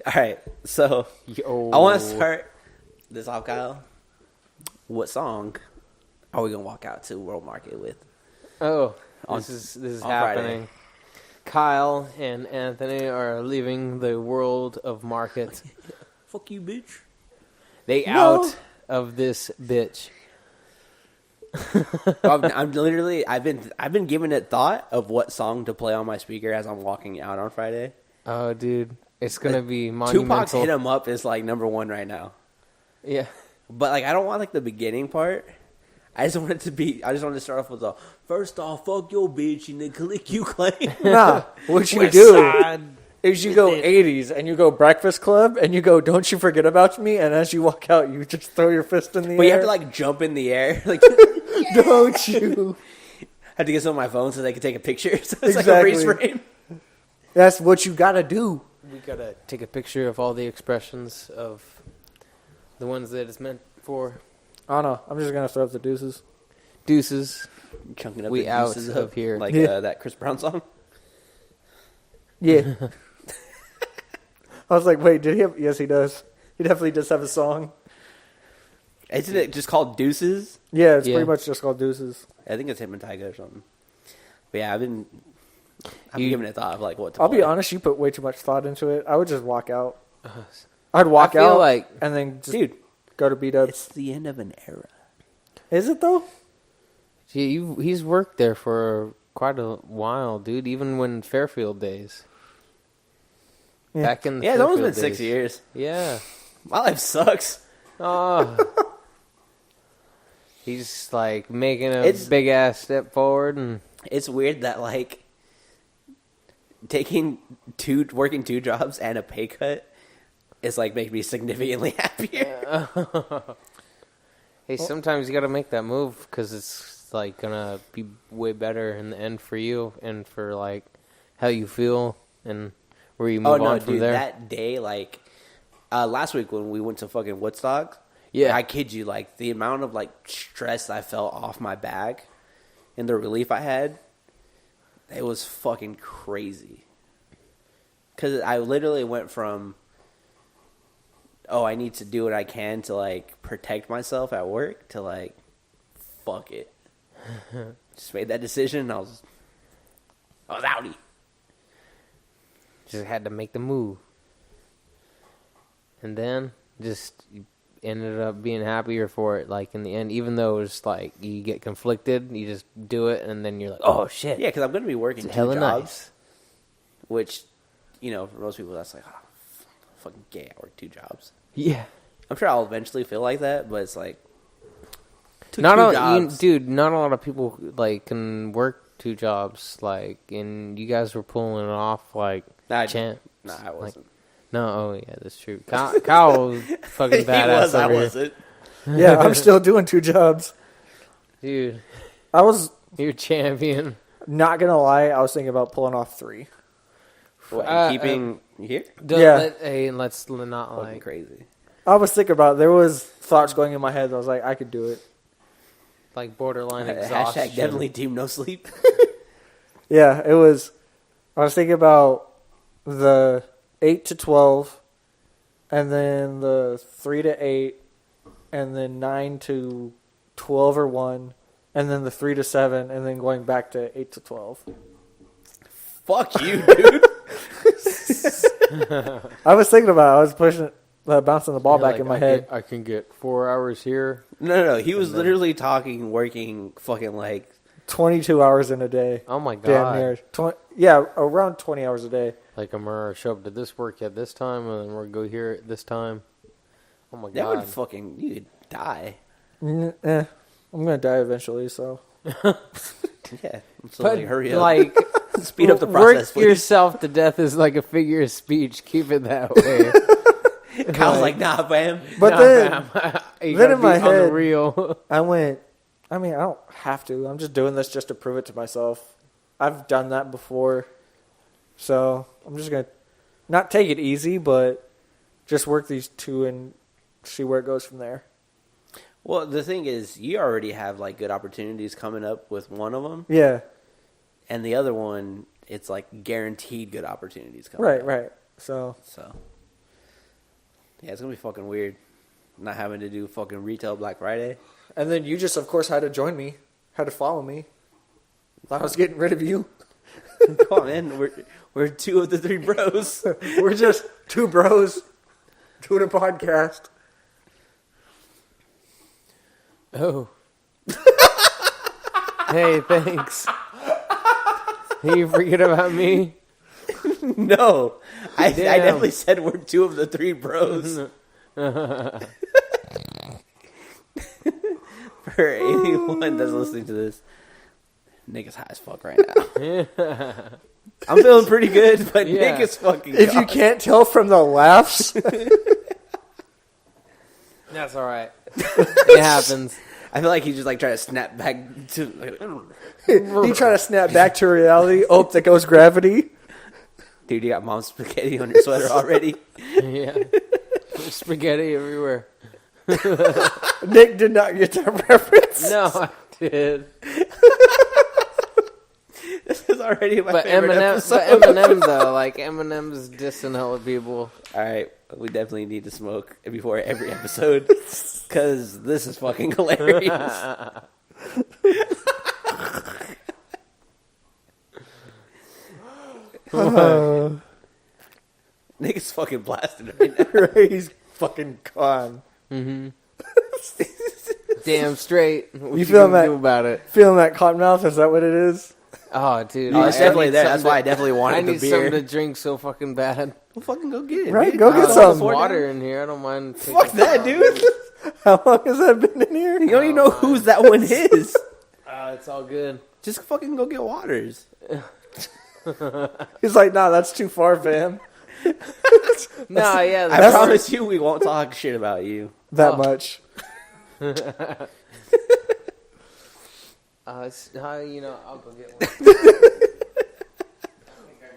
All right, so I want to start this off, Kyle. What song are we gonna walk out to World Market with? Oh, this is happening. Friday. Kyle and Anthony are leaving the world of market. Fuck you, bitch. They out of this bitch. I'm literally. I've been giving it thought of what song to play on my speaker as I'm walking out on Friday. Oh, dude, it's gonna be monumental. Tupac's "Hit 'Em Up" is like number one right now. Yeah, but like I don't want like the beginning part. I just want to start off with the first off, fuck your bitch and then click you claim. Nah, what you do is you go 80s and you go Breakfast Club and you go Don't You Forget About Me, and as you walk out you just throw your fist in the air. But you have to like jump in the air. Like don't you? I had to get some on my phone so they could take a picture. So it's exactly. like a freeze frame. That's what you gotta do. we gotta take a picture of all the expressions of the ones that it's meant for. Oh no, I'm just gonna throw up the deuces. Deuces. Chunking up We the out deuces of here. Like that Chris Brown song. Yeah. I was like, wait, did he have... Yes, he does. He definitely does have a song. Isn't it just called Deuces? Yeah, it's pretty much just called Deuces. I think it's him and Tyga or something. But yeah, I've been giving it thought of like what to I'll play. be honest, you put way too much thought into it. I would just walk out. I'd walk I feel out like, and then just dude, go to B-Dubs. it's the end of an era. Is it though? he's worked there for quite a while, dude. Even when Fairfield days. Yeah. Back in the Yeah, it's almost Fairfield been 6 days. years. Yeah. My life sucks. Oh. He's like making a big ass step forward, and It's weird that like working two jobs and a pay cut is like making me significantly happier. hey, sometimes you got to make that move because it's like gonna be way better in the end for you and for like how you feel and where you move on from dude, there. that day, like last week when we went to fucking Woodstock, Yeah. I kid you, like the amount of like stress I felt off my back and the relief I had, it was fucking crazy. Because I literally went from, I need to do what I can to like protect myself at work to like, fuck it. Just made that decision and I was outie. Just had to make the move. And then just ended up being happier for it, like, in the end. Even though it's like you get conflicted, you just do it, and then you're like, oh, shit. Yeah, because I'm going to be working It's two hella jobs. nice. Which, for most people, that's like, fucking gay, I work two jobs. Yeah. I'm sure I'll eventually feel like that, but it's like, Not a jobs. lot of people, like, can work two jobs, like, and you guys were pulling it off, like, champ. Nah, I wasn't. No, yeah, that's true. Kyle was fucking badass I over here. wasn't. Yeah, I'm still doing two jobs. Dude, You're champion. not gonna lie, I was thinking about pulling off 3. What, keeping here? Let's not Fucking like crazy. I was thinking about there was thoughts going in my head that I was like, I could do it. like borderline exhaustion. Hashtag definitely team no sleep. Yeah, it was. I was thinking about the 8 to 12, and then the 3 to 8, and then 9 to 12 or 1, and then the 3 to 7, and then going back to 8 to 12. Fuck you, dude. I was thinking about it. I was pushing it, bouncing the ball back in my head. I can get 4 hours here. No. He was literally working fucking like 22 hours in a day. Oh my god! Damn near. Around 20 hours a day. Like I'm gonna show up to this work at this time, and then we're gonna go here at this time. Oh my that god! would fucking you'd die. I'm gonna die eventually, so. Yeah, so But like, hurry up. like, Speed up the process, work please. yourself to death is like a figure of speech. Keep it that way. Kyle's like, nah, fam. But then in my head, real. I went, I don't have to. I'm just doing this just to prove it to myself. I've done that before. So I'm just going to not take it easy, but just work these 2 and see where it goes from there. Well, the thing is, you already have like good opportunities coming up with one of them. Yeah. And the other one, it's like guaranteed good opportunities coming up. Right. So Yeah, it's gonna be fucking weird. Not having to do fucking retail Black Friday. And then you just, of course, had to join me. Had to follow me. Thought I was getting rid of you. Come on, man. We're 2 of the 3 bros. We're just 2 bros doing a podcast. Oh. Hey, thanks. You forget about me? No. I definitely said we're 2 of the 3 bros. For anyone that's listening to this, Nick is high as fuck right now. I'm feeling pretty good, but Nick is fucking If you can't tell from the laughs. That's alright. It happens. I feel like he's just like trying to snap back to. He trying to snap back to reality. Oh, there goes gravity. Dude, you got mom's spaghetti on your sweater already. Yeah. There's spaghetti everywhere. Nick did not get that reference. No, I did. This is already my But favorite episode. Eminem though, like Eminem's dissing hella people. All right, we definitely need to smoke before every episode because this is fucking hilarious. Nick is fucking blasted right now. He's fucking gone. Mm-hmm. Damn straight. What You feeling that? do about it? Feeling that cotton mouth? Is that what it is? Oh, dude. Oh, it's I definitely need there. That's something why I definitely I wanted the need beer. something to drink so fucking bad. Well, fucking go get it. Right, dude. go get There's some. water in here. I don't mind. Fuck that, dude. How long has that been in here? You don't even know whose that one is. It's all good. Just fucking go get waters. He's like, nah, that's too far, fam. Nah, yeah. I promise you we won't talk shit about you. That much. I'll go get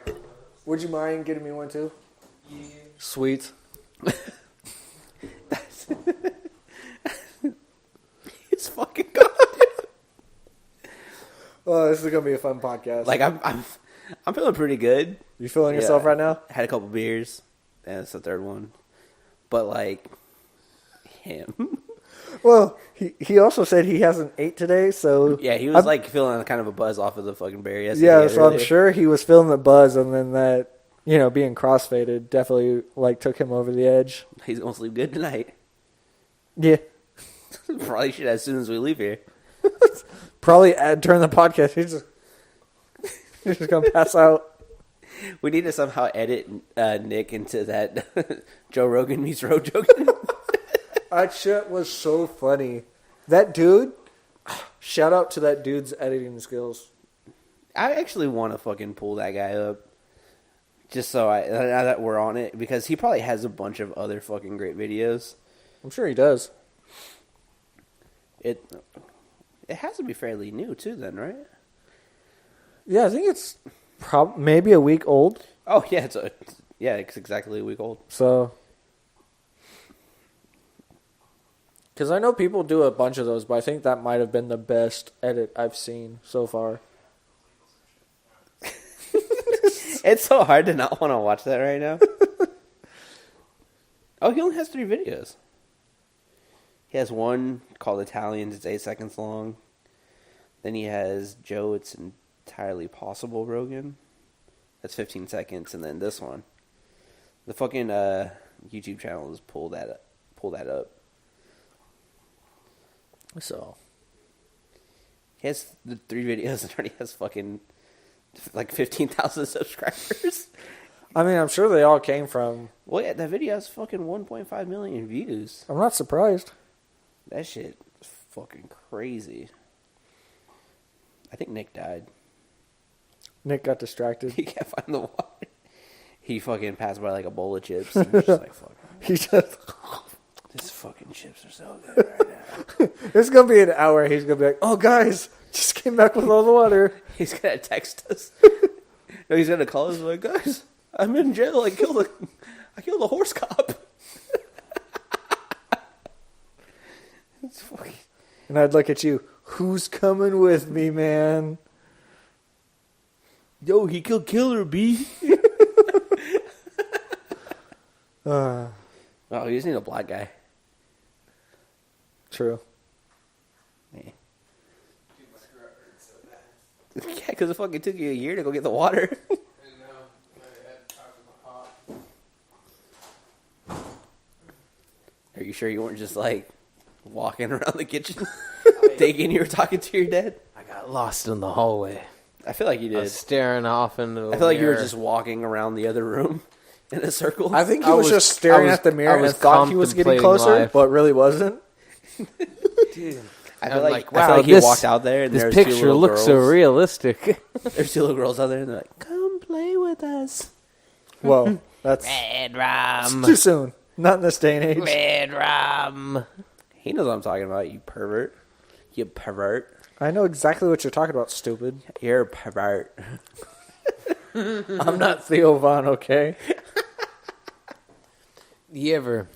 one. Would you mind getting me one too? Yeah. Sweet. It's fucking gone. Oh, this is gonna be a fun podcast. Like I'm feeling pretty good. You feeling yourself right now? Had a couple beers, and it's the 3rd one. But like him, Well, he also said he hasn't ate today, so yeah, he was like feeling kind of a buzz off of the fucking beer yesterday. yeah. So I'm earlier. sure he was feeling the buzz, and then that being crossfaded definitely like took him over the edge. He's gonna sleep good tonight. Yeah, Probably should as soon as we leave here. probably during the podcast he's just gonna pass out. We need to somehow edit Nick into that Joe Rogan meets Rogan. That shit was so funny. That dude, shout out to that dude's editing skills. I actually want to fucking pull that guy up. Just so now that we're on it, because he probably has a bunch of other fucking great videos. I'm sure he does. It has to be fairly new too, then, right? Yeah, I think it's maybe a week old. Oh yeah, it's exactly a week old. So, because I know people do a bunch of those, but I think that might have been the best edit I've seen so far. It's so hard to not want to watch that right now. Oh, he only has 3 videos. He has one called Italians. It's 8 seconds long. Then he has Joe. It's entirely possible. Rogan. That's 15 seconds, and then this one. The fucking YouTube channel is pull that up. So, He has the 3 videos and already has fucking like 15,000 subscribers. I mean, I'm sure they all came from. Well, yeah, that video has fucking 1.5 million views. I'm not surprised. That shit is fucking crazy. I think Nick died. Nick got distracted. He can't find the water. He fucking passed by like a bowl of chips. And was just like, fuck. He just. These fucking chips are so good right now. It's gonna be an hour. He's gonna be like, "Oh, guys, just came back with all the water." He's gonna text us. No, he's gonna call us like, guys, I'm in jail. I killed a horse cop. It's fucking... And I'd look at you. Who's coming with me, man? Yo, he killed Killer B. Oh, you just need a black guy. True. Yeah, because it fucking took you a year to go get the water. Are you sure you weren't just like walking around the kitchen thinking you were talking to your dad? I got lost in the hallway. I feel like you I did. was staring off into the I feel like you were mirror. just walking around the other room in a circle. I think he was just staring at the mirror and thought he was getting contemplating closer, life. but really wasn't. Dude. I feel I'm like, wow, I feel like this, he walked out there and this there's two picture little looks girls. so realistic. There's two little girls out there and they're like, "Come play with us." Whoa, that's Red rum. too soon. Not in this day and age. Red rum. He knows what I'm talking about. You pervert. You pervert. I know exactly what you're talking about, stupid. You're a pervert. I'm not Theo Von, okay? You ever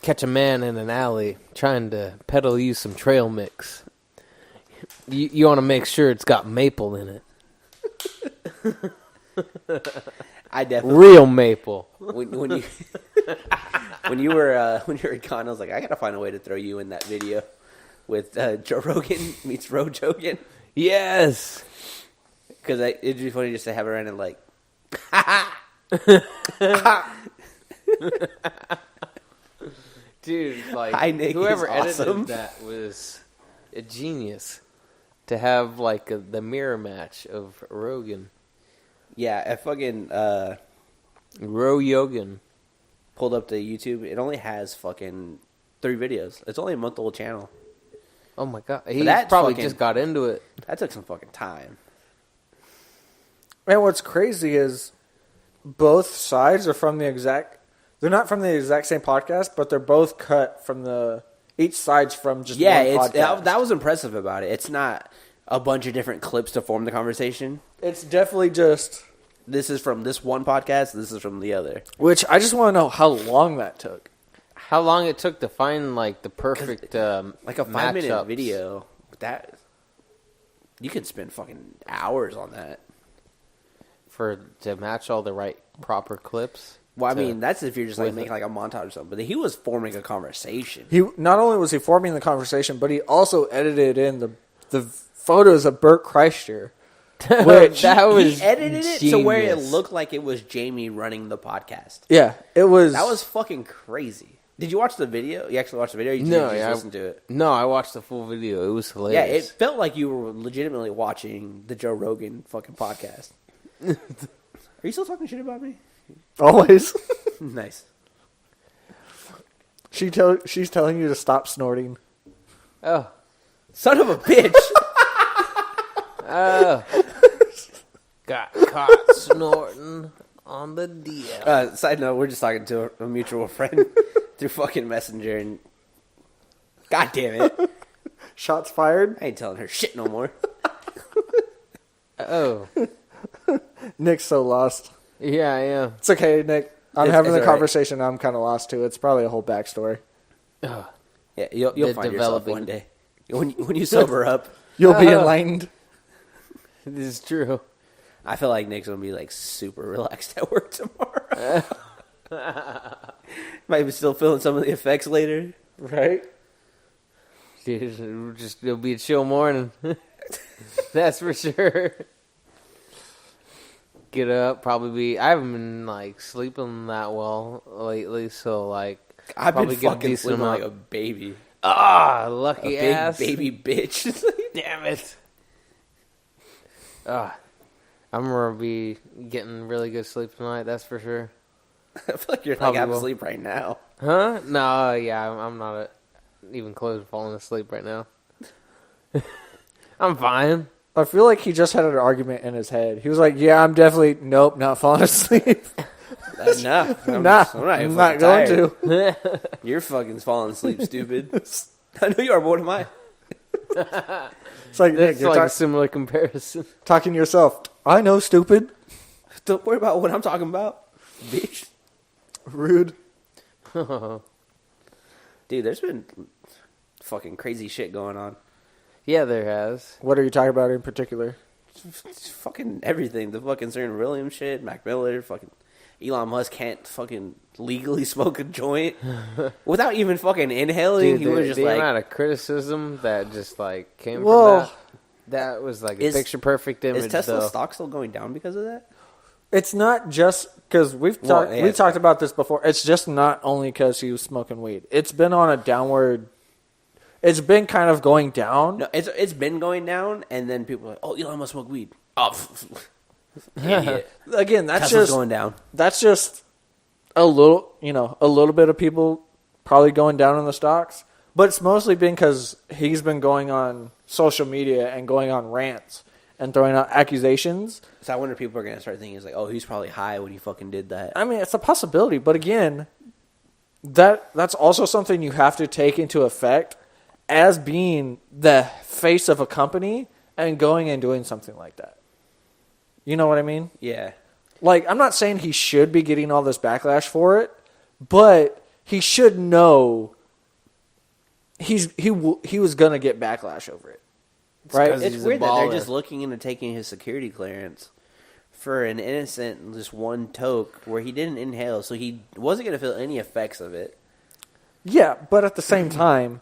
catch a man in an alley trying to peddle you some trail mix? You want to make sure it's got maple in it. I definitely Real maple. when you when you were at con, I was like, I gotta find a way to throw you in that video with Joe Rogan meets Rogan. Yes. Because it'd be funny just to have her in and like, Dude, like, Hi, Nick, whoever is awesome. edited that was a genius. To have, like, the mirror match of Rogan. yeah, I fucking Rogan. pulled up to YouTube. It only has fucking 3 videos. It's only a month-old channel. Oh, my God. He that's probably fucking- just got into it. That took some fucking time. And what's crazy is both sides are from the exact... They're not from the exact same podcast, but they're both cut from the... Each side's from just Yeah, one podcast. that was impressive about it. It's not a bunch of different clips to form the conversation. It's definitely just... This is from this one podcast. This is from the other. Which, I just want to know how long that took. How long it took to find, like, the perfect Like a 5-minute matchups. video. That you could spend fucking hours on that. To match all the right proper clips. Well, I to- mean, that's if you're just like with making like a montage or something. But he was forming a conversation. He not only was he forming the conversation, but he also edited in the photos of Bert Kreischer. Which that was he edited it to where it genius. looked like it was Jamie running the podcast. Yeah, it was. That was fucking crazy. Did you watch the video? You actually watched the video? Or you No, just yeah, listen to it? No, I watched the full video. It was Yeah, hilarious. it felt like you were legitimately watching the Joe Rogan fucking podcast. Are you still talking shit about me? always. Nice. She's telling you to stop snorting. Oh, Son of a bitch. oh, got caught snorting on the DM. Side note, we're just talking to a mutual friend through fucking Messenger, and God damn it, Shots fired. I ain't telling her shit no more. Oh, Nick's so lost. yeah, I am. It's okay, Nick. I'm It's- having it's the all right. conversation. I'm kind of lost too. It's probably a whole backstory. Oh, Yeah, you'll The find yourself developing- one day when you sober up. You'll be enlightened. this is true. I feel like Nick's gonna be like super relaxed at work tomorrow. Might be still feeling some of the effects later. Right? Dude, it'll be a chill morning. That's for sure. Get up, probably be. I haven't been like sleeping that well lately, so like I've been probably get a fucking decent sleeping like amount. a baby, Lucky a big ass, baby bitch. Damn it. I'm gonna be getting really good sleep tonight. That's for sure. I feel like you're Probably like half will. asleep right now. Huh? No, yeah, I'm not even close to falling asleep right now. I'm fine. I feel like he just had an argument in his head. He was like, "Yeah, I'm definitely not falling asleep. No, I'm Nah, I'm I'm not not going tired. to." You're fucking falling asleep, stupid. I know you are. What am I? It's like, Nick, It's you're like a similar comparison. talking to yourself. I know, stupid, Don't worry about what I'm talking about, bitch. rude. Dude, there's been fucking crazy shit going on. Yeah, there has. What are you talking about in particular? It's fucking everything. The fucking Serena Williams shit, Mac Miller, fucking Elon Musk can't fucking legally smoke a joint without even fucking inhaling. Dude, he was just the like amount of criticism that just like came Well, from that was like a picture perfect image. Is Tesla though. stock still going down because of that? it's not just because we've talked about this before. It's just not only because he was smoking weed. It's been on a downward. It's been kind of going down. No, it's been going down, and then people are like, "Oh, Elon Musk smoke weed." Oh, idiot. Again, that's Tesla's just going down. That's just a little bit of people probably going down in the stocks, but it's mostly been because he's been going on social media and going on rants and throwing out accusations. So I wonder if people are going to start thinking, it's like, oh, he's probably high when he fucking did that. I mean, it's a possibility, but again, that's also something you have to take into effect as being the face of a company and going and doing something like that. You know what I mean? Yeah. Like, I'm not saying he should be getting all this backlash for it, but he should know he was going to get backlash over it. Right? It's He's weird a that they're baller. just looking into taking his security clearance for an innocent, just one toke where he didn't inhale, so he wasn't going to feel any effects of it. Yeah, but at the same time,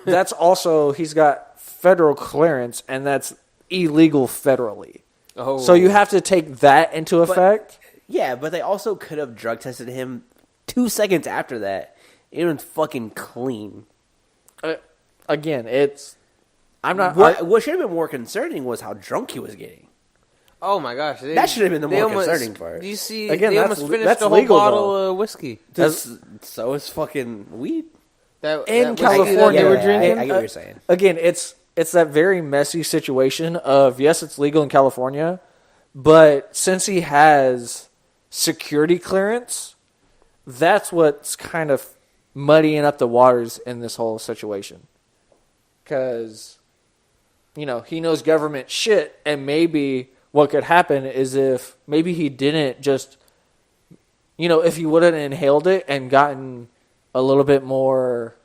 that's also, he's got federal clearance, and that's illegal federally. Oh, So you have to take that into effect. Yeah, but they also could have drug tested him 2 seconds after that. It was fucking clean. Again, it's... I'm not... What should have been more concerning was how drunk he was getting. Oh my gosh, That should have been the more concerning part. Do you see? Again, they that's- almost finished that's the whole legal, bottle though. of whiskey. So is fucking weed. That In whiskey California, that they were I drinking. get what you're saying. Again, it's that very messy situation of, yes, it's legal in California, but since he has security clearance, that's what's kind of muddying up the waters in this whole situation. Because, he knows government shit, and maybe what could happen is if maybe he didn't just, if he would have inhaled it and gotten a little bit more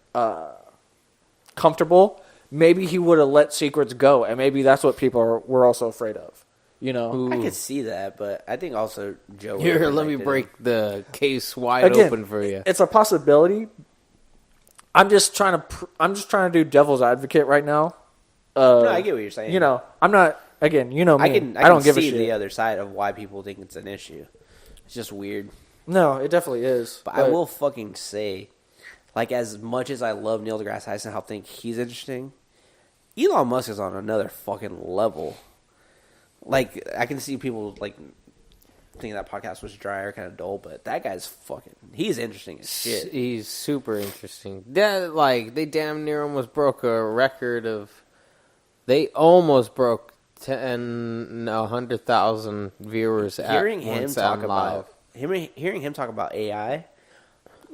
comfortable, maybe he would have let secrets go, and maybe that's what people were also afraid of. I could see that, but I think also Joe. Here, let me break the case wide Again, open for you. It's a possibility. I'm just trying to do devil's advocate right now. No, I get what you're saying. I'm not. Again, me. I can don't give a see shit. the other side of why people think it's an issue. It's just weird. No, it definitely is. But I will fucking say, like, as much as I love Neil deGrasse Tyson, how I think he's interesting, Elon Musk is on another fucking level. Like, I can see people, like, thinking that podcast was dry or kind of dull, but that guy's he's interesting as shit. He's super interesting. They damn near almost broke a record of. They almost broke 100,000 viewers Hearing him talk about AI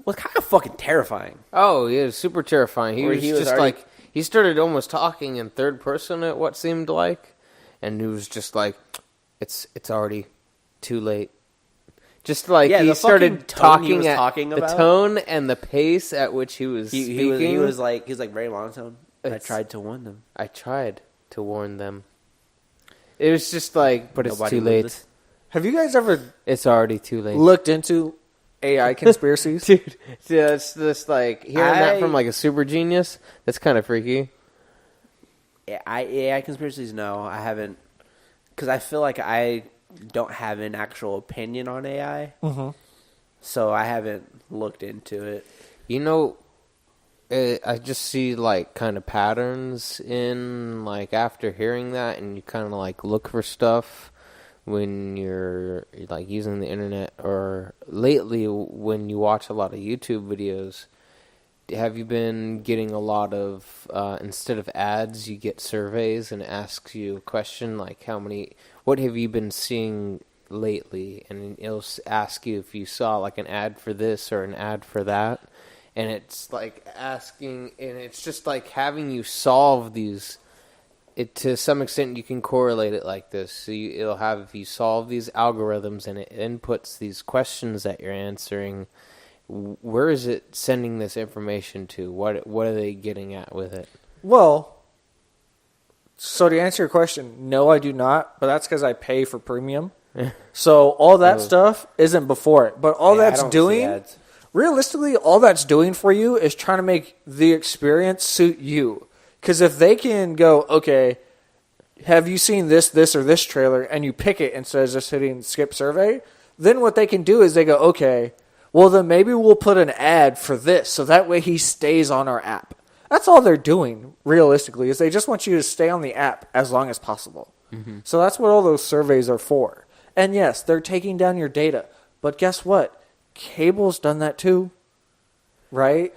was kind of fucking terrifying. Oh, yeah, it was super terrifying. He was just already... he started almost talking in third person at what seemed like, and he was just like, it's already too late. Just like he started talking at the tone and the pace at which he was speaking. He was like very monotone. I tried to warn them. I tried to warn them. It was just like, but it's too late. Have you guys ever It's already too late. looked into AI conspiracies? Dude, it's just like hearing that from like a super genius. That's kind of freaky. AI conspiracies, no, I haven't, because I feel like I don't have an actual opinion on AI, so I haven't looked into it. I just see like kind of patterns in like after hearing that, and you kind of like look for stuff when you're like using the internet, or lately when you watch a lot of YouTube videos. Have you been getting a lot of, instead of ads, you get surveys and it asks you a question like what have you been seeing lately? And it'll ask you if you saw like an ad for this or an ad for that. And it's like asking, and it's just like having you solve these. To some extent, you can correlate it like this. So it'll have, if you solve these algorithms and it inputs these questions that you're answering, where is it sending this information to? What are they getting at with it? Well, so to answer your question, no, I do not. But that's because I pay for premium. So all that stuff isn't before it. But all Yeah, I that's don't see doing, ads. realistically, all that's doing for you is trying to make the experience suit you. Because if they can go, okay, have you seen this, or this trailer, and you pick it instead of just hitting skip survey, then what they can do is they go, okay, well, then maybe we'll put an ad for this, so that way he stays on our app. That's all they're doing, realistically, is they just want you to stay on the app as long as possible. Mm-hmm. So that's what all those surveys are for. And yes, they're taking down your data. But guess what? Cable's done that too, right?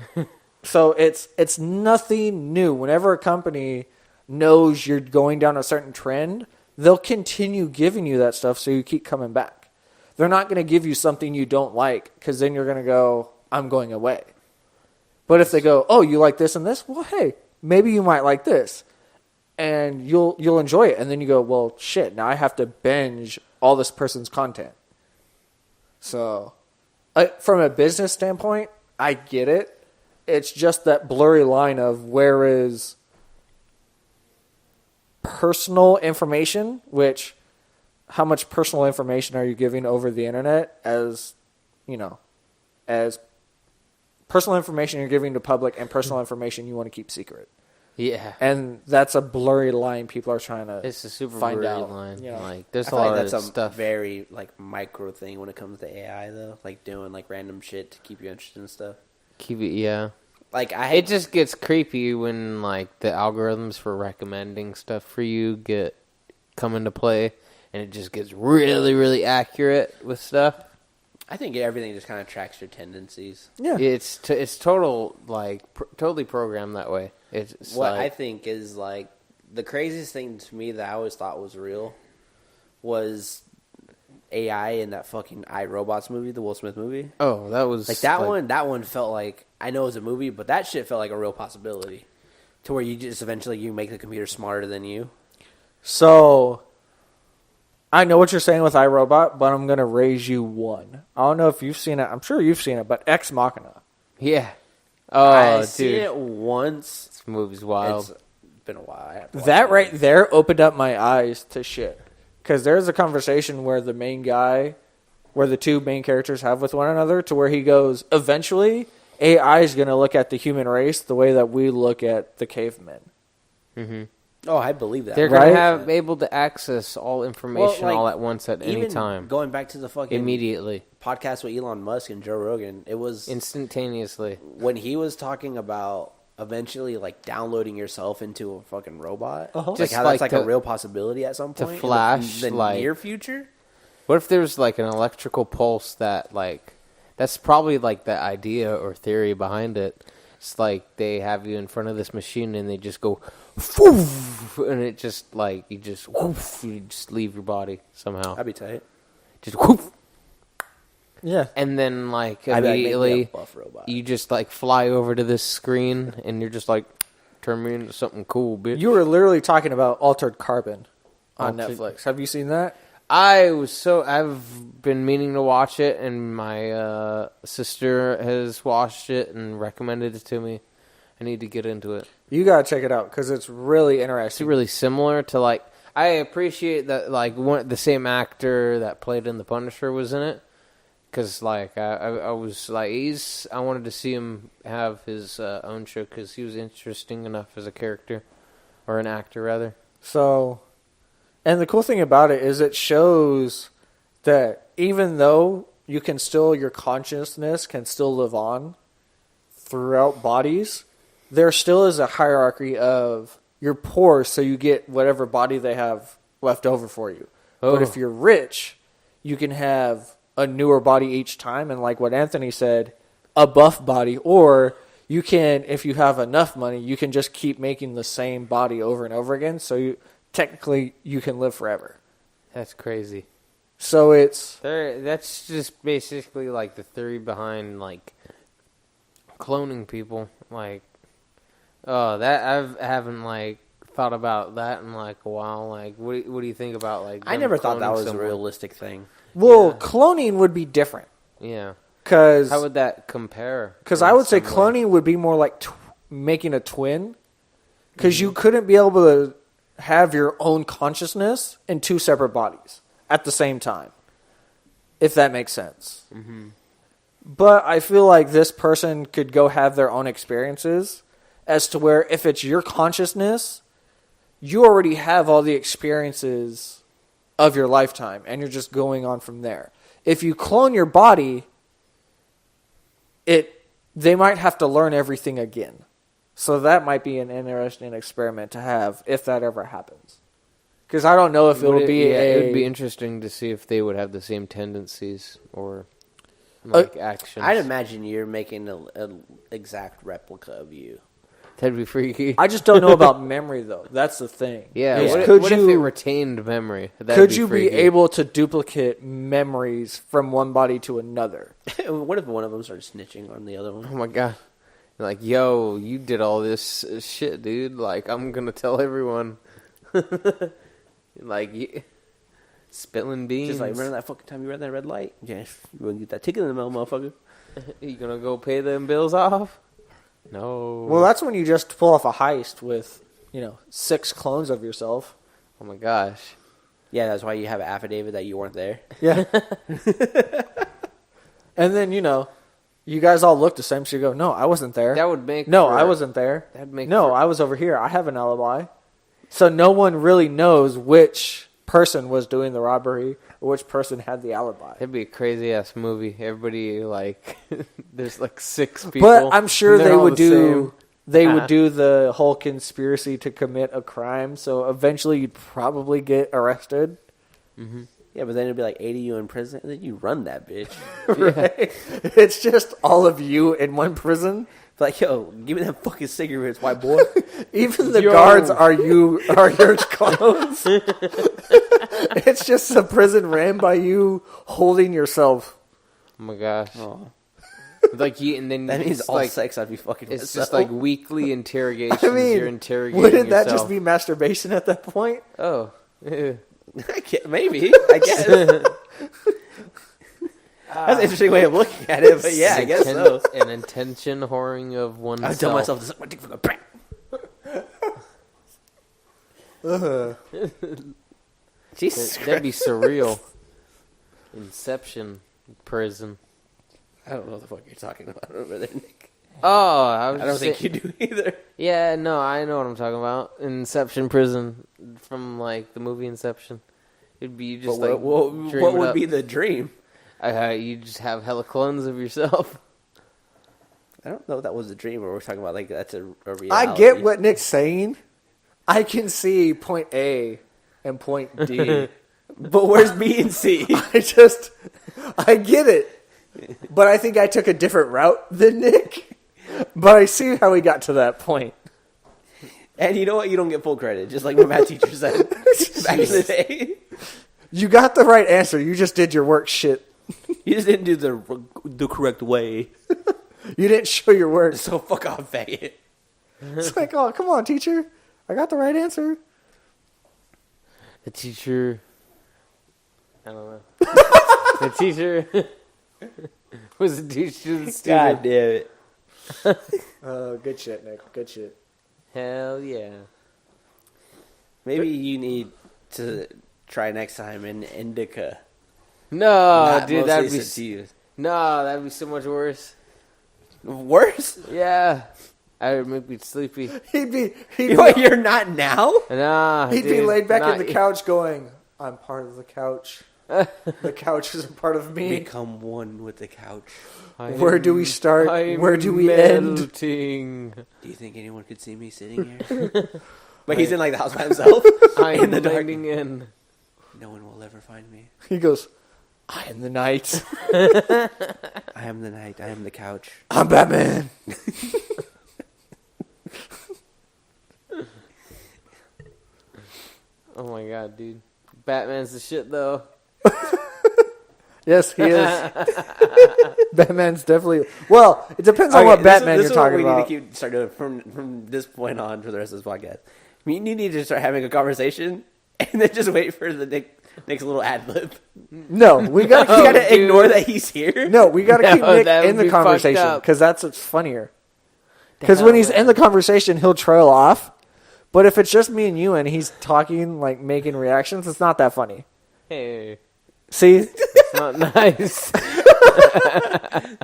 So it's nothing new. Whenever a company knows you're going down a certain trend, they'll continue giving you that stuff so you keep coming back. They're not going to give you something you don't like because then you're going to go, I'm going away. But if they go, oh, you like this and this? Well, hey, maybe you might like this. And you'll enjoy it. And then you go, well, shit, now I have to binge all this person's content. So, from a business standpoint, I get it. It's just that blurry line of where is personal information, which how much personal information are you giving over the internet as personal information you're giving to public and personal information you want to keep secret. Yeah. And that's a blurry line people are trying to It's a super find blurry out. line. You know? Like, there's I a feel lot like of that's stuff. a very like micro thing when it comes to AI though, like doing like random shit to keep you interested in stuff. Keep it, yeah. Like It just gets creepy when like the algorithms for recommending stuff for you come into play, and it just gets really, really accurate with stuff. I think everything just kind of tracks your tendencies. Yeah. It's total like totally programmed that way. It's What like, I think is like the craziest thing to me that I always thought was real was AI in that fucking iRobots movie, the Will Smith movie. oh, that was Like that one. That one felt like, I know it was a movie, but that shit felt like a real possibility. To where you just eventually you make the computer smarter than you. So, I know what you're saying with iRobot, but I'm going to raise you one. I don't know if you've seen it. I'm sure you've seen it, but Ex Machina. Yeah. Oh, I've dude. seen it once. This movie's wild. It's been a while. I have to watch That it. right there opened up my eyes to shit. Because there's a conversation where the main guy, where the two main characters have with one another, to where he goes, eventually, AI is going to look at the human race the way that we look at the cavemen. Mm-hmm. Oh, I believe that. They're Right? going to be able to access all information Well, like, all at once at any Even time. going back to the fucking Immediately. podcast with Elon Musk and Joe Rogan, it was Instantaneously. when he was talking about eventually like downloading yourself into a fucking robot. Like Just how like that's like to- a real possibility at some to point flash, in the like- near future. What if there's like an electrical pulse that like that's probably like the idea or theory behind it. It's like they have you in front of this machine and they just go woof, and it just like you just leave your body somehow. That'd be tight. Just woof. Yeah. And then like I'd be like, make me a immediately buff robot. you just like fly over to this screen and you're just like turn me into something cool, bitch. You were literally talking about Altered Carbon on Altered- Netflix. Have you seen that? I've been meaning to watch it, and my sister has watched it and recommended it to me. I need to get into it. You got to check it out because it's really It's interesting. really similar to like I appreciate that like the same actor that played in The Punisher was in it, because like I was like I wanted to see him have his own show because he was interesting enough as a character or an actor rather. So, and the cool thing about it is it shows that even though you can still, your consciousness can still live on throughout bodies, there still is a hierarchy of you're poor, so you get whatever body they have left over for you. But if you're rich, you can have a newer body each time, and like what Anthony said, a buff body, or you can, if you have enough money, you can just keep making the same body over and over again, so you technically you can live forever. That's crazy. So it's That's just basically like the theory behind like cloning people. Like, I haven't like thought about that in like a while. Like, what do you think about like? I them never thought that cloning was someone? a realistic thing. well, cloning would be different Yeah. because How would that compare? Because in I would say some way? cloning would be more like making a twin. Because you couldn't be able to have your own consciousness in two separate bodies. at the same time, if that makes sense. Mm-hmm. But I feel like this person could go have their own experiences as to where if it's your consciousness, you already have all the experiences of your lifetime, and you're just going on from there. If you clone your body, they might have to learn everything again. So that might be an interesting experiment to have if that ever happens. Because I don't know if it would be it would be interesting to see if they would have the same tendencies or actions. I'd imagine you're making an exact replica of you. That'd be freaky. I just don't know about memory, though. That's the thing. Yeah. What if it retained memory? Could you be able to duplicate memories from one body to another? What if one of them started snitching on the other one? Oh, my God. Like, yo, you did all this shit, dude. Like, I'm going to tell everyone. Like, spilling beans. Just like, remember that fucking time you ran that red light? Yeah, you want to get that ticket in the mail, motherfucker? You going to go pay them bills off? No. Well, that's when you just pull off a heist with, 6 clones of yourself. Oh my gosh. Yeah, that's why you have an affidavit that you weren't there. Yeah. And then, you guys all look the same, so you go, no, I wasn't there. That would make I wasn't there. That'd make I was over here. I have an alibi. So no one really knows which person was doing the robbery or which person had the alibi. That'd be a crazy ass movie. Everybody there's 6 people. But I'm sure they would do the whole conspiracy to commit a crime. So eventually you'd probably get arrested. Mm-hmm. Yeah, but then it'd be like 80 of you in prison, and then you run that bitch. Right? It's just all of you in one prison. Like, yo, give me them fucking cigarettes, white boy. Even the guards are your clones. It's just a prison ran by you holding yourself. Oh my gosh. Oh. And then that means all sex I'd be fucking It's myself. just like weekly interrogations. I mean, you're interrogating wouldn't that yourself. just be masturbation at that point? Oh. Maybe, I guess. That's an interesting way of looking at it, but yeah, I guess so. An intention whoring of oneself. I tell myself to suck my dick from the back. Jesus That'd be surreal. Inception prison. I don't know what the fuck you're talking about over there, Nick. Oh, I don't think you do either. Yeah, no, I know what I'm talking about. Inception prison from the movie Inception. It'd be just what would be the dream? You just have hella clones of yourself. I don't know if that was a dream or we're talking about that's a reality. I get what Nick's saying. I can see point A and point D. But where's B and C? I get it. But I think I took a different route than Nick. But I see how we got to that point. And you know what? You don't get full credit, just like my math teacher said back in the day. You got the right answer. You just did your work shit. You just didn't do the correct way. You didn't show your work. So fuck off, faggot. It's like, oh, come on, teacher. I got the right answer. The teacher... I don't know. The teacher... was a teacher to the student. God damn it. Oh, good shit, Nick. Good shit. Hell yeah. Maybe you need to try next time an indica. No, dude, that'd be sativas. No, that'd be so much worse. Worse? Yeah. I would make me sleepy. You're not now? Nah, He'd dude, be laid back not in the couch going, I'm part of the couch. The couch is a part of me. Become one with the couch. Where do we start? Where do we melting. end? Do you think anyone could see me sitting here? But he's in the house by himself. I'm in the dark. blending in. No one will ever find me. He goes, I am the night. I am the night. I am the couch. I'm Batman. Oh my god, dude. Batman's the shit, though. Yes, he is. Batman's definitely... Well, it depends on what Batman you're talking about. This is what we need to start doing from this point on for the rest of this podcast. I mean, you need to start having a conversation and then just wait for the Nick's little ad-lib. No, we gotta ignore that he's here. No, we gotta keep Nick in the conversation because that's what's funnier. Because when he's in the conversation, he'll trail off. But if it's just me and you and he's talking, like making reactions, it's not that funny. Hey, See? it's not nice.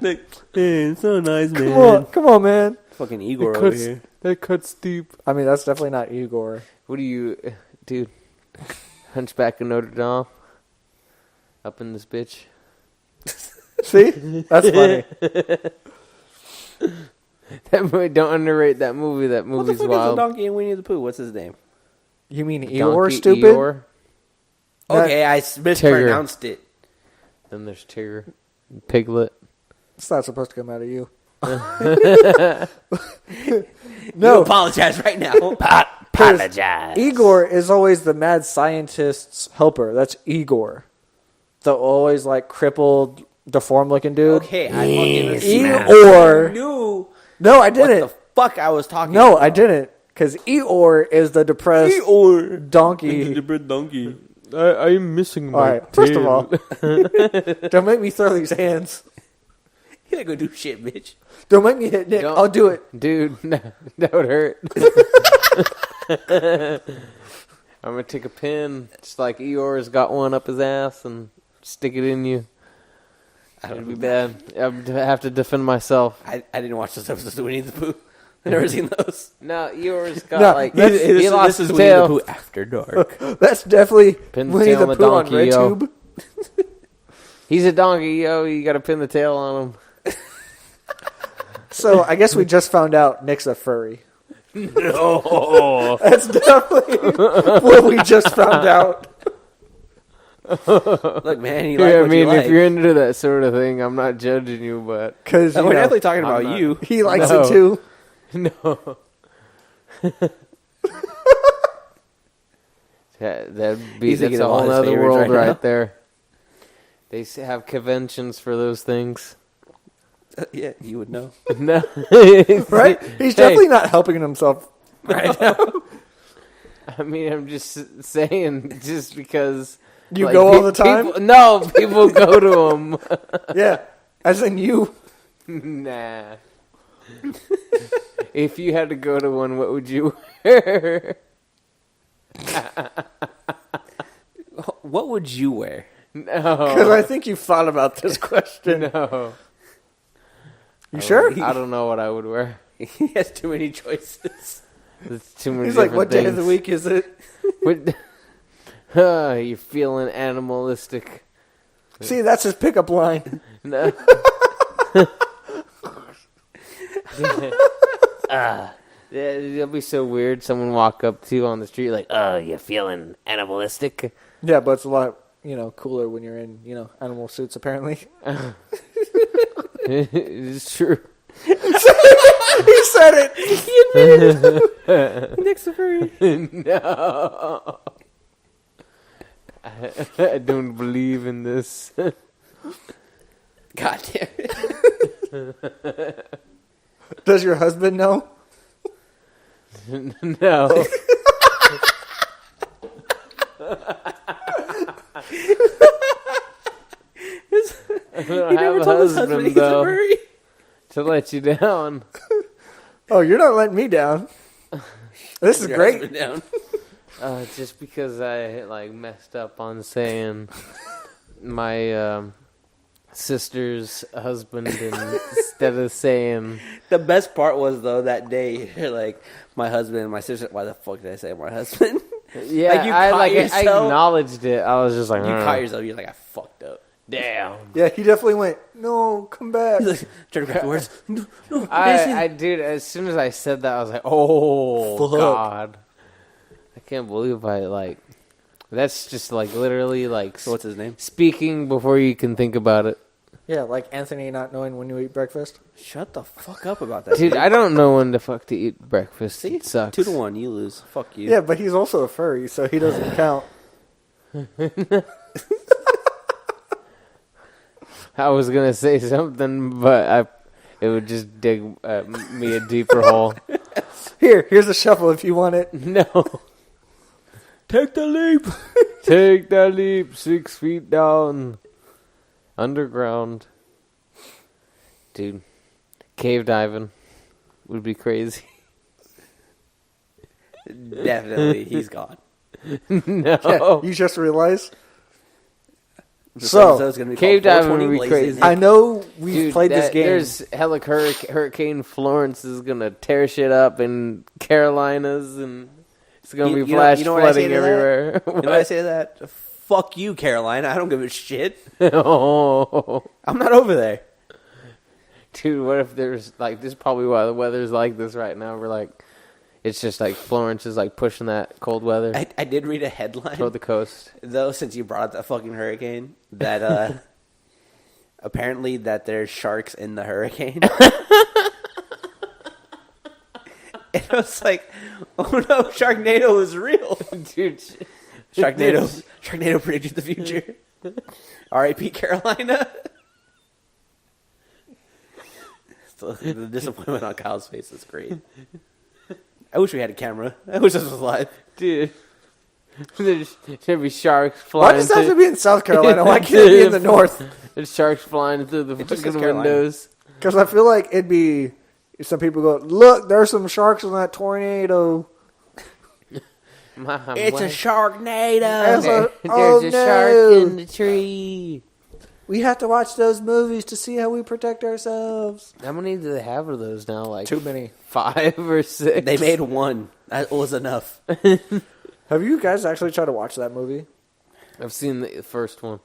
Like, hey, it's so nice, man. Come on, man. Fucking Igor over here. That cuts deep. I mean, that's definitely not Igor. What do you, dude? Hunchback of Notre Dame. Up in this bitch. See? That's funny. That movie, don't underrate that movie. That What the movie's fuck wild. is the donkey in Winnie the Pooh? What's his name? You mean Donkey Eeyore, stupid? Eeyore. Okay, I mispronounced it. Then there's Tigger. Piglet. It's not supposed to come out of you. You No, apologize right now. Apologize. Igor is always the mad scientist's helper. That's Igor. The always, like, crippled, deformed-looking dude. Okay, I fucking Eeyore. knew No, I what didn't. the fuck I was talking No, about. I didn't. Because Eeyore is the depressed donkey. donkey. I'm missing my All right, first of all, don't make me throw these hands. You gotta go do shit, bitch. Don't make me hit Nick. Don't. I'll do it. Dude, that would hurt. I'm going to take a pin, just like Eeyore's got one up his ass, and stick it in you. It'd be bad. I'd have to defend myself. I didn't watch those episodes of Winnie the Pooh. I've never seen those. No, Eeyore's got, No, like, this- he lost this his is Winnie the tail. Pooh after dark. That's definitely Pin the Winnie tail the on the Pooh on donkey, yo. RedTube. He's a donkey, yo. You got to pin the tail on him. So I guess we just found out Nick's a furry. No. That's definitely what we just found out. Look, man, you like Yeah, I what mean, you like. if you're into that sort of thing, I'm not judging you, but Because We're definitely talking I'm about not. you. he likes No. it too. no. That'd be He's that's thinking a of all whole his other favorites world right now. right there. They have conventions for those things. Yeah, you would know. No, Right? He's definitely not helping himself right now. I mean, I'm just saying, just because You like, go all the time? People go to them. Yeah. As in you. Nah. If you had to go to one, what would you wear? What would you wear? Because No. I think you've thought about this question. No. You sure? I don't know what I would wear. He has too many choices. There's too many He's like, different what day of the things. week is it? What- you're feeling animalistic. See, that's his pickup line. No. Yeah, it'll be so weird. Someone walk up to you on the street like, "Oh, you feeling animalistic?" Yeah, but it's a lot, cooler when you're in, animal suits, apparently. It's true. He said it. Nick's a furry. No. I don't believe in this. God damn it. Does your husband know? No. I don't He have never a told his husband, husband he's a though, furry. to let you down. Oh, you're not letting me down. This is Your great. husband down. Just because I messed up on saying my sister's husband instead of saying The best part was though that day, you're like my husband and my sister. Why the fuck did I say my husband? yeah. Like, you I caught I yourself? acknowledged it. I was just like, You caught yourself. You're like, I fucked up. damn. Yeah, he definitely went, no, come back. He's like, trying to grab the words. No, no, I dude, as soon as I said that, I was like, oh Fuck. God, I can't believe that's just literally So what's his name? speaking before you can think about it. Yeah, like Anthony not knowing when you eat breakfast. Shut the fuck up about that, Dude, I don't know when the fuck to eat breakfast. See, It sucks. 2-1, you lose. Fuck you. Yeah, but he's also a furry, so he doesn't count. I was gonna say something, but it would just dig me a deeper hole. Here's a shuffle if you want it. No. Take the leap. Take the leap. 6 feet down. Underground. Dude. Cave diving would be crazy. Definitely, he's gone. No. Yeah, you just realized? So, episode's gonna be cave called diving 420 would be Blazing. crazy. I know we've Dude, played this game. There's Hurricane Florence is gonna tear shit up in Carolinas, and it's gonna be flash flooding everywhere. You know what I say to that? Fuck you, Carolina. I don't give a shit. Oh. I'm not over there. Dude, what if there's like this is probably why the weather's like this right now. We're like it's just like Florence is like pushing that cold weather I did read a headline toward the coast. though, since you brought up that fucking hurricane, that apparently that there's sharks in the hurricane. And I was like, oh no, Sharknado is real. Dude, Sharknado predicted the future. R.I.P. Carolina. So the disappointment on Kyle's face is great. I wish we had a camera. I wish this was live. dude. There'd be sharks Why flying. does it have to be in South Carolina? Why can't it be in the north? There's sharks flying through the It just fucking says Carolina. windows. Because I feel like it'd be... Some people go, look, there's some sharks in that tornado. It's a Sharknado. There's There's a shark in the tree. We have to watch those movies to see how we protect ourselves. How many do they have of those now? Like Too many. 5 or 6? They made one. That was enough. Have you guys actually tried to watch that movie? I've seen the first one.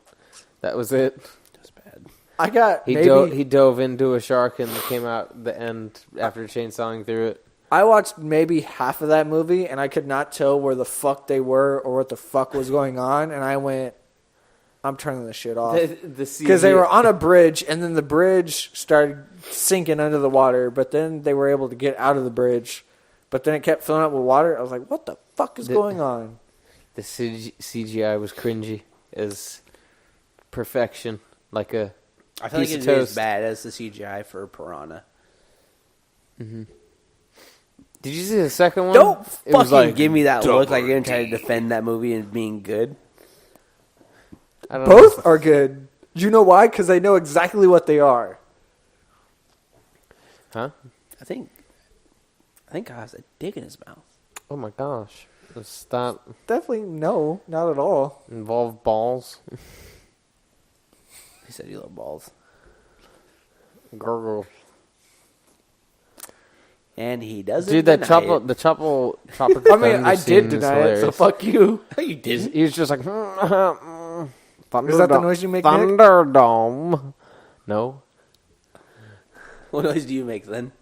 That was it. That's bad. I got He dove into a shark and came out the end after chainsawing through it. I watched maybe half of that movie, and I could not tell where the fuck they were or what the fuck was going on, and I went, I'm turning this shit off. Because they were on a bridge, and then the bridge started sinking under the water, but then they were able to get out of the bridge, but then it kept filling up with water. I was like, what the fuck is going on? The CGI was cringy as perfection, like a I feel like piece it's of as toast. bad as the CGI for Piranha. Mm-hmm. Did you see the second one? Don't It was fucking like give me that look like double you're trying to defend that movie and being good. I don't Both know. are good. Do you know why? Because they know exactly what they are. Huh? I think God has a dick in his mouth. Oh my gosh. Does that Definitely no, not at all. involve balls? He said he loved balls. Gurgle. And he doesn't Dude, that deny it. tropical I mean, I did deny it, so fuck you. No, you didn't. He was just like, Is that the noise you make, Nick? Thunderdome. No. What noise do you make then?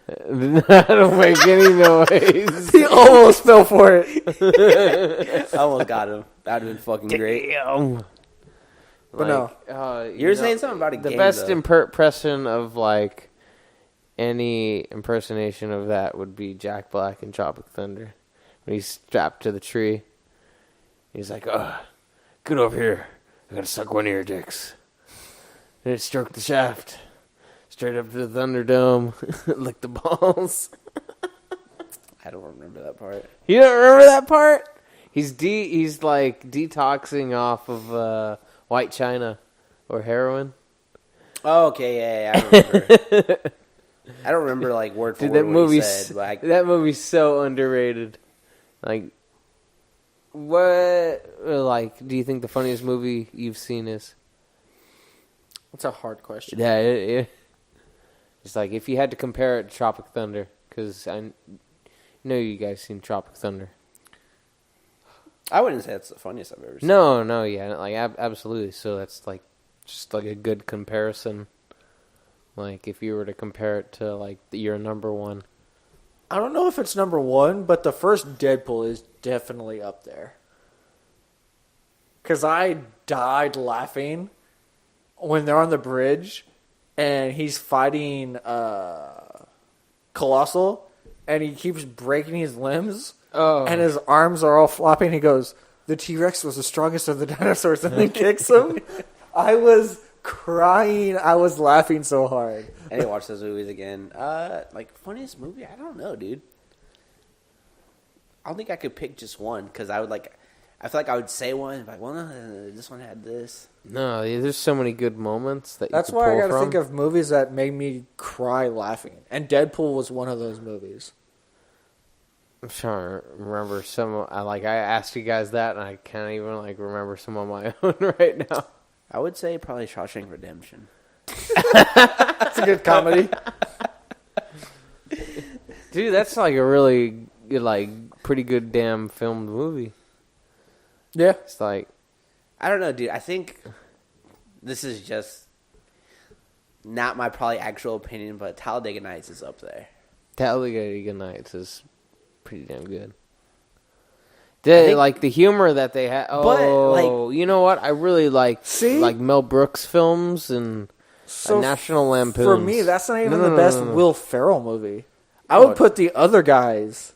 I don't make any noise. He almost fell for it. I almost got him. That'd have been fucking great. Damn. But no. You were saying something about a the game, best though. impression of like any impersonation of that would be Jack Black in Tropic Thunder when he's strapped to the tree. He's like, get over here. I gotta suck one of your dicks. And it stroked the shaft straight up to the Thunderdome, lick the balls. I don't remember that part. You don't remember that part? He's like detoxing off of white china or heroin. Oh, okay, yeah, I remember. I don't remember like word for Dude, word that what movie, he said, but that movie's so underrated. Like, what? Like, do you think the funniest movie you've seen is? That's a hard question. Yeah, it's like if you had to compare it to Tropic Thunder, because I know you guys seen Tropic Thunder. I wouldn't say that's the funniest I've ever seen. No, yeah, like absolutely. So that's like just like a good comparison. Like if you were to compare it to like your number one. I don't know if it's number one, but the first Deadpool is definitely up there. Because I died laughing when they're on the bridge and he's fighting Colossal and he keeps breaking his limbs and his arms are all flopping. He goes, the T-Rex was the strongest of the dinosaurs, and then kicks him. I was crying. I was laughing so hard. I need to watch those movies again. Like funniest movie? I don't know, dude. I don't think I could pick just one because I feel like I would say one like, well, no, this one had this. No, there's so many good moments that. That's you why I got got to think of movies that made me cry laughing, and Deadpool was one of those movies. I'm trying to remember some. I asked you guys that, and I can't even remember some on my own right now. I would say probably Shawshank Redemption. It's a good comedy. Dude, that's like a really good, like pretty good damn filmed movie. Yeah. It's like, I don't know, dude. I think this is just not my probably actual opinion, but Talladega Nights is up there. Talladega Nights is pretty damn good. Like the humor that they have. Oh, like, you know what? I really like Mel Brooks films and National Lampoons. For me, that's not even the best Will Ferrell movie. I would put The Other Guys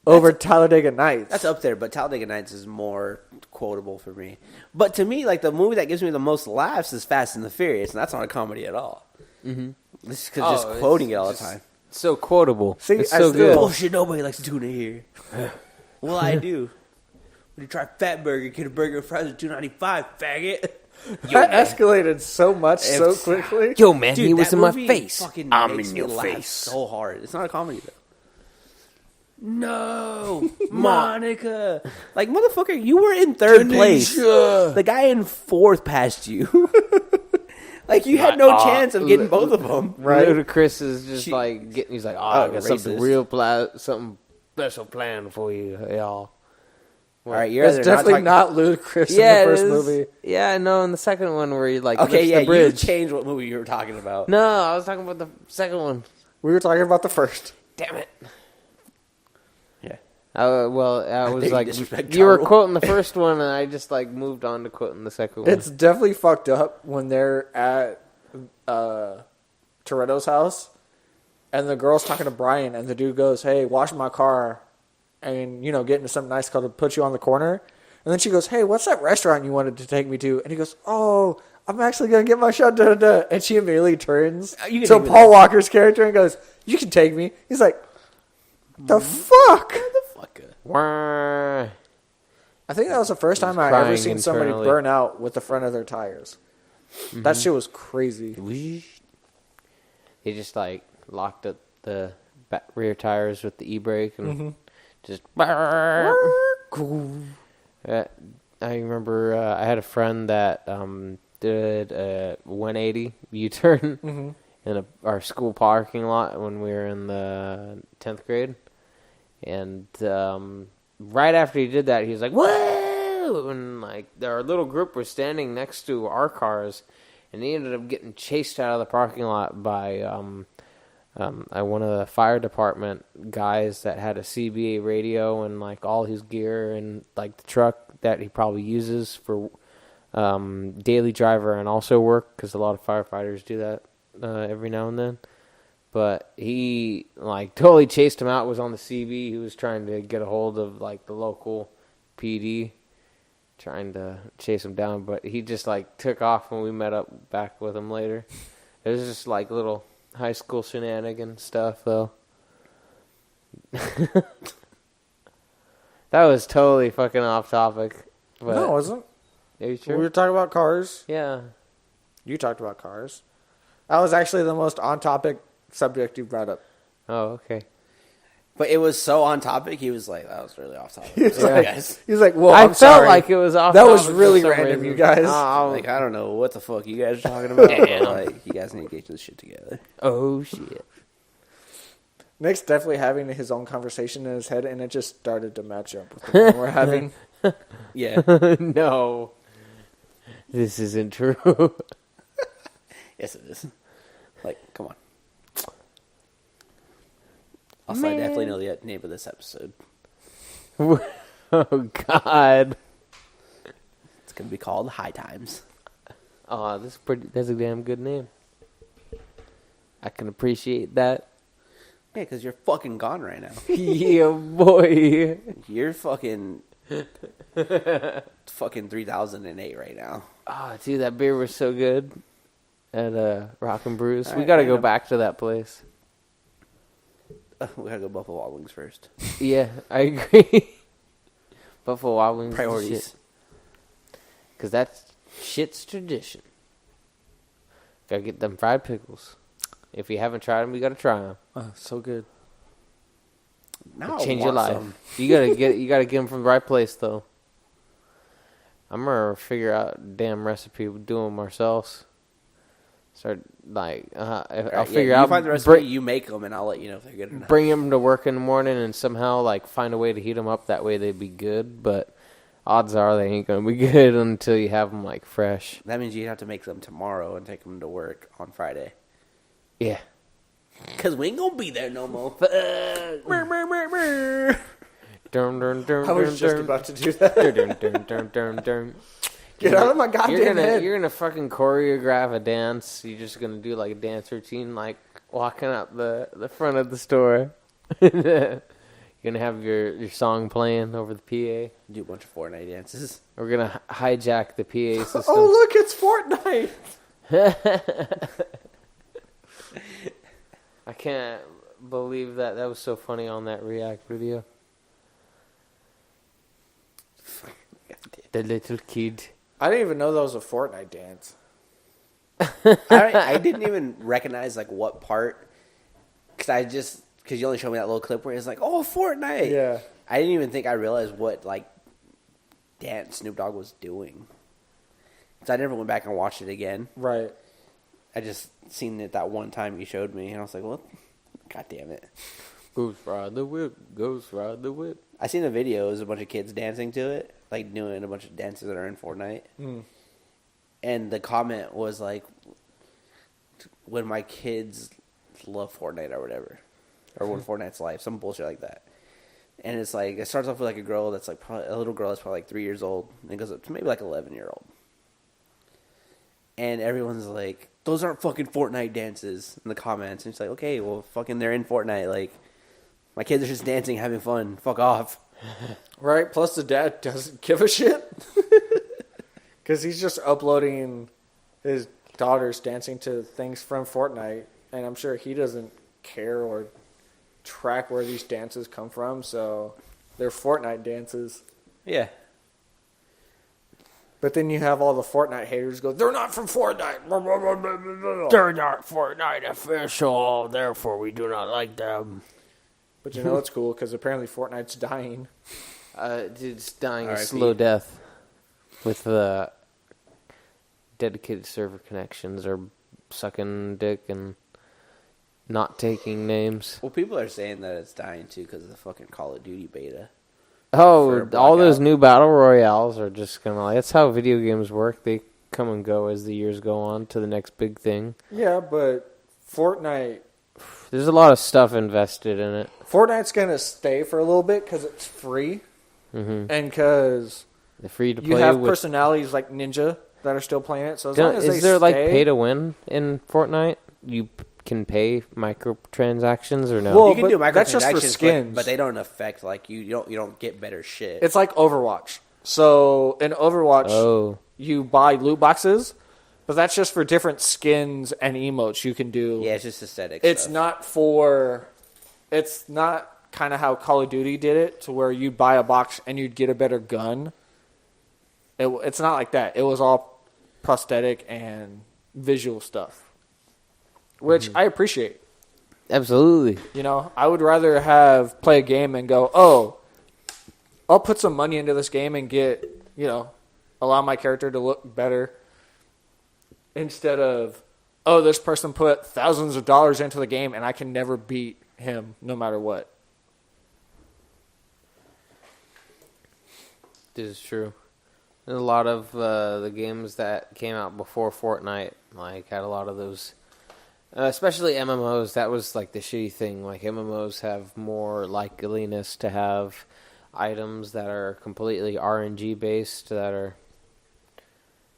over Talladega Nights. That's up there, but Talladega Nights is more quotable for me. But to me, like the movie that gives me the most laughs is Fast and the Furious, and that's not a comedy at all. Mm-hmm. This is just quoting it all the time. So quotable. See, it's so good. Bullshit, nobody likes tuna here. Well, I do. When you try Fat Burger, get a burger and fries at $2.95, faggot. That escalated so much so quickly. Yo, man, Dude, he was in my face. I'm in your face. So hard. It's not a comedy though. No, Monica. Like, motherfucker, you were in third place. The guy in fourth passed you. Like, you had no chance of getting both of them. Right. Ludacris is just he's like, I got something something special planned for you, y'all. All right, That's definitely not Ludacris in the first movie. Yeah, no, in the second one where he okay, yeah, the bridge. You changed what movie you were talking about. No, I was talking about the second one. We were talking about the first. Damn it. Yeah. I was like, you were quoting the first one, and I just like moved on to quoting the second one. It's definitely fucked up when they're at Toretto's house, and the girl's talking to Brian, and the dude goes, "Hey, wash my car." And, get into something nice called to put you on the corner. And then she goes, "Hey, what's that restaurant you wanted to take me to?" And he goes, "Oh, I'm actually going to get my shot." Da, da, da. And she immediately turns to Paul Walker's character and goes, "You can take me." He's like, "The fuck?" The fuck? I think that was the first time I ever seen somebody burn out with the front of their tires. Mm-hmm. That shit was crazy. He just, like, locked up the rear tires with the e-brake and... Just I remember I had a friend that did a 180 U-turn in our school parking lot when we were in the 10th grade. And right after he did that, he was like, "Whoa!" And like our little group was standing next to our cars, and he ended up getting chased out of the parking lot by one of the fire department guys that had a CBA radio and like all his gear and like the truck that he probably uses for daily driver and also work, because a lot of firefighters do that every now and then. But he like totally chased him out. Was on the CB. He was trying to get a hold of like the local PD, trying to chase him down. But he just like took off when we met up back with him later. It was just like little high school shenanigan stuff, though. That was totally fucking off topic. But no, it wasn't. Are you sure? We were talking about cars. Yeah. You talked about cars. That was actually the most on-topic subject you brought up. Oh, okay. But it was so on topic, he was like, that was really off topic. He was like, well, I felt like it was off that topic. Was really random, reason. You guys. Like, I don't know what the fuck you guys are talking about. Damn. Like, you guys need to get this shit together. Oh, shit. Nick's definitely having his own conversation in his head, and it just started to match up with the one we're having. Yeah. No. This isn't true. Yes, it is. Like, come on. Also, I definitely know the name of this episode. Oh, God. It's going to be called High Times. Oh, that's a damn good name. I can appreciate that. Yeah, because you're fucking gone right now. Yeah, boy. You're fucking 3008 right now. Oh, dude, that beer was so good at Rock and Brews. All We right, got to go back to that place. We gotta go Buffalo Wild Wings first. Yeah, I agree. Buffalo Wild Wings. Priorities. Because that's shit's tradition. Gotta get them fried pickles. If you haven't tried them, you gotta try them. Oh, so good. Now change your life. You gotta get them from the right place, though. I'm gonna figure out a damn recipe. We do them ourselves. Start I'll figure out. You find the recipe, you make them, and I'll let you know if they're good enough. Bring them to work in the morning, and somehow like find a way to heat them up. That way they'd be good. But odds are they ain't gonna be good until you have them like fresh. That means you have to make them tomorrow and take them to work on Friday. Yeah. Because we ain't gonna be there no more. I was just about to do that. Get out of my goddamn head. You're gonna fucking choreograph a dance. You're just gonna do like a dance routine, like walking up the front of the store. You're gonna have your song playing over the PA. Do a bunch of Fortnite dances. We're gonna hijack the PA system. Oh, look, it's Fortnite. I can't believe that. That was so funny on that React video. The little kid. I didn't even know that was a Fortnite dance. I didn't even recognize like what part, because you only showed me that little clip where it's like, oh, Fortnite. Yeah. I didn't even think I realized what like dance Snoop Dogg was doing. So I never went back and watched it again. Right. I just seen it that one time you showed me, and I was like, well, god damn it. Goes ride the whip, goes ride the whip. I seen a video, it was a bunch of kids dancing to it, like doing a bunch of dances that are in Fortnite. Mm. And the comment was like, when my kids love Fortnite or whatever. Or when Fortnite's life, some bullshit like that. And it's like, it starts off with like a girl that's like, probably, a little girl that's probably like 3 years old, and it goes up to maybe like 11-year-old. And everyone's like, those aren't fucking Fortnite dances in the comments. And it's like, okay, well, fucking they're in Fortnite. Like, my kids are just dancing, having fun. Fuck off. Right? Plus the dad doesn't give a shit. Because he's just uploading his daughters dancing to things from Fortnite. And I'm sure he doesn't care or track where these dances come from. So they're Fortnite dances. Yeah. But then you have all the Fortnite haters go, they're not from Fortnite. They're not Fortnite official, therefore we do not like them. But you know it's cool because apparently Fortnite's dying. It's dying a R.I.P. slow death with the dedicated server connections or sucking dick and not taking names. Well, people are saying that it's dying too because of the fucking Call of Duty beta. Oh, all those new battle royales are just gonna like, that's how video games work. They come and go as the years go on to the next big thing. Yeah, but Fortnite... There's a lot of stuff invested in it. Fortnite's going to stay for a little bit because it's free. Mm-hmm. And because The free to play. you have personalities like Ninja that are still playing it. So as long as is there like pay to win in Fortnite? You can pay microtransactions or no? Well, you can do that's just for microtransactions, skins. but they don't affect, like, you don't get better shit. It's like Overwatch. So in Overwatch, you buy loot boxes, but that's just for different skins and emotes you can do. Yeah, it's just aesthetic It's stuff. not for... It's not kind of how Call of Duty did it, to where you'd buy a box and you'd get a better gun. It's not like that. It was all prosthetic and visual stuff, which I appreciate. Absolutely. You know, I would rather play a game and go, oh, I'll put some money into this game and get, allow my character to look better, instead of, oh, this person put thousands of dollars into the game and I can never beat him no matter what. This is true. There's a lot of the games that came out before Fortnite, like, had a lot of those, especially MMOs. That was like the shitty thing. Like, MMOs have more likeliness to have items that are completely RNG based, that are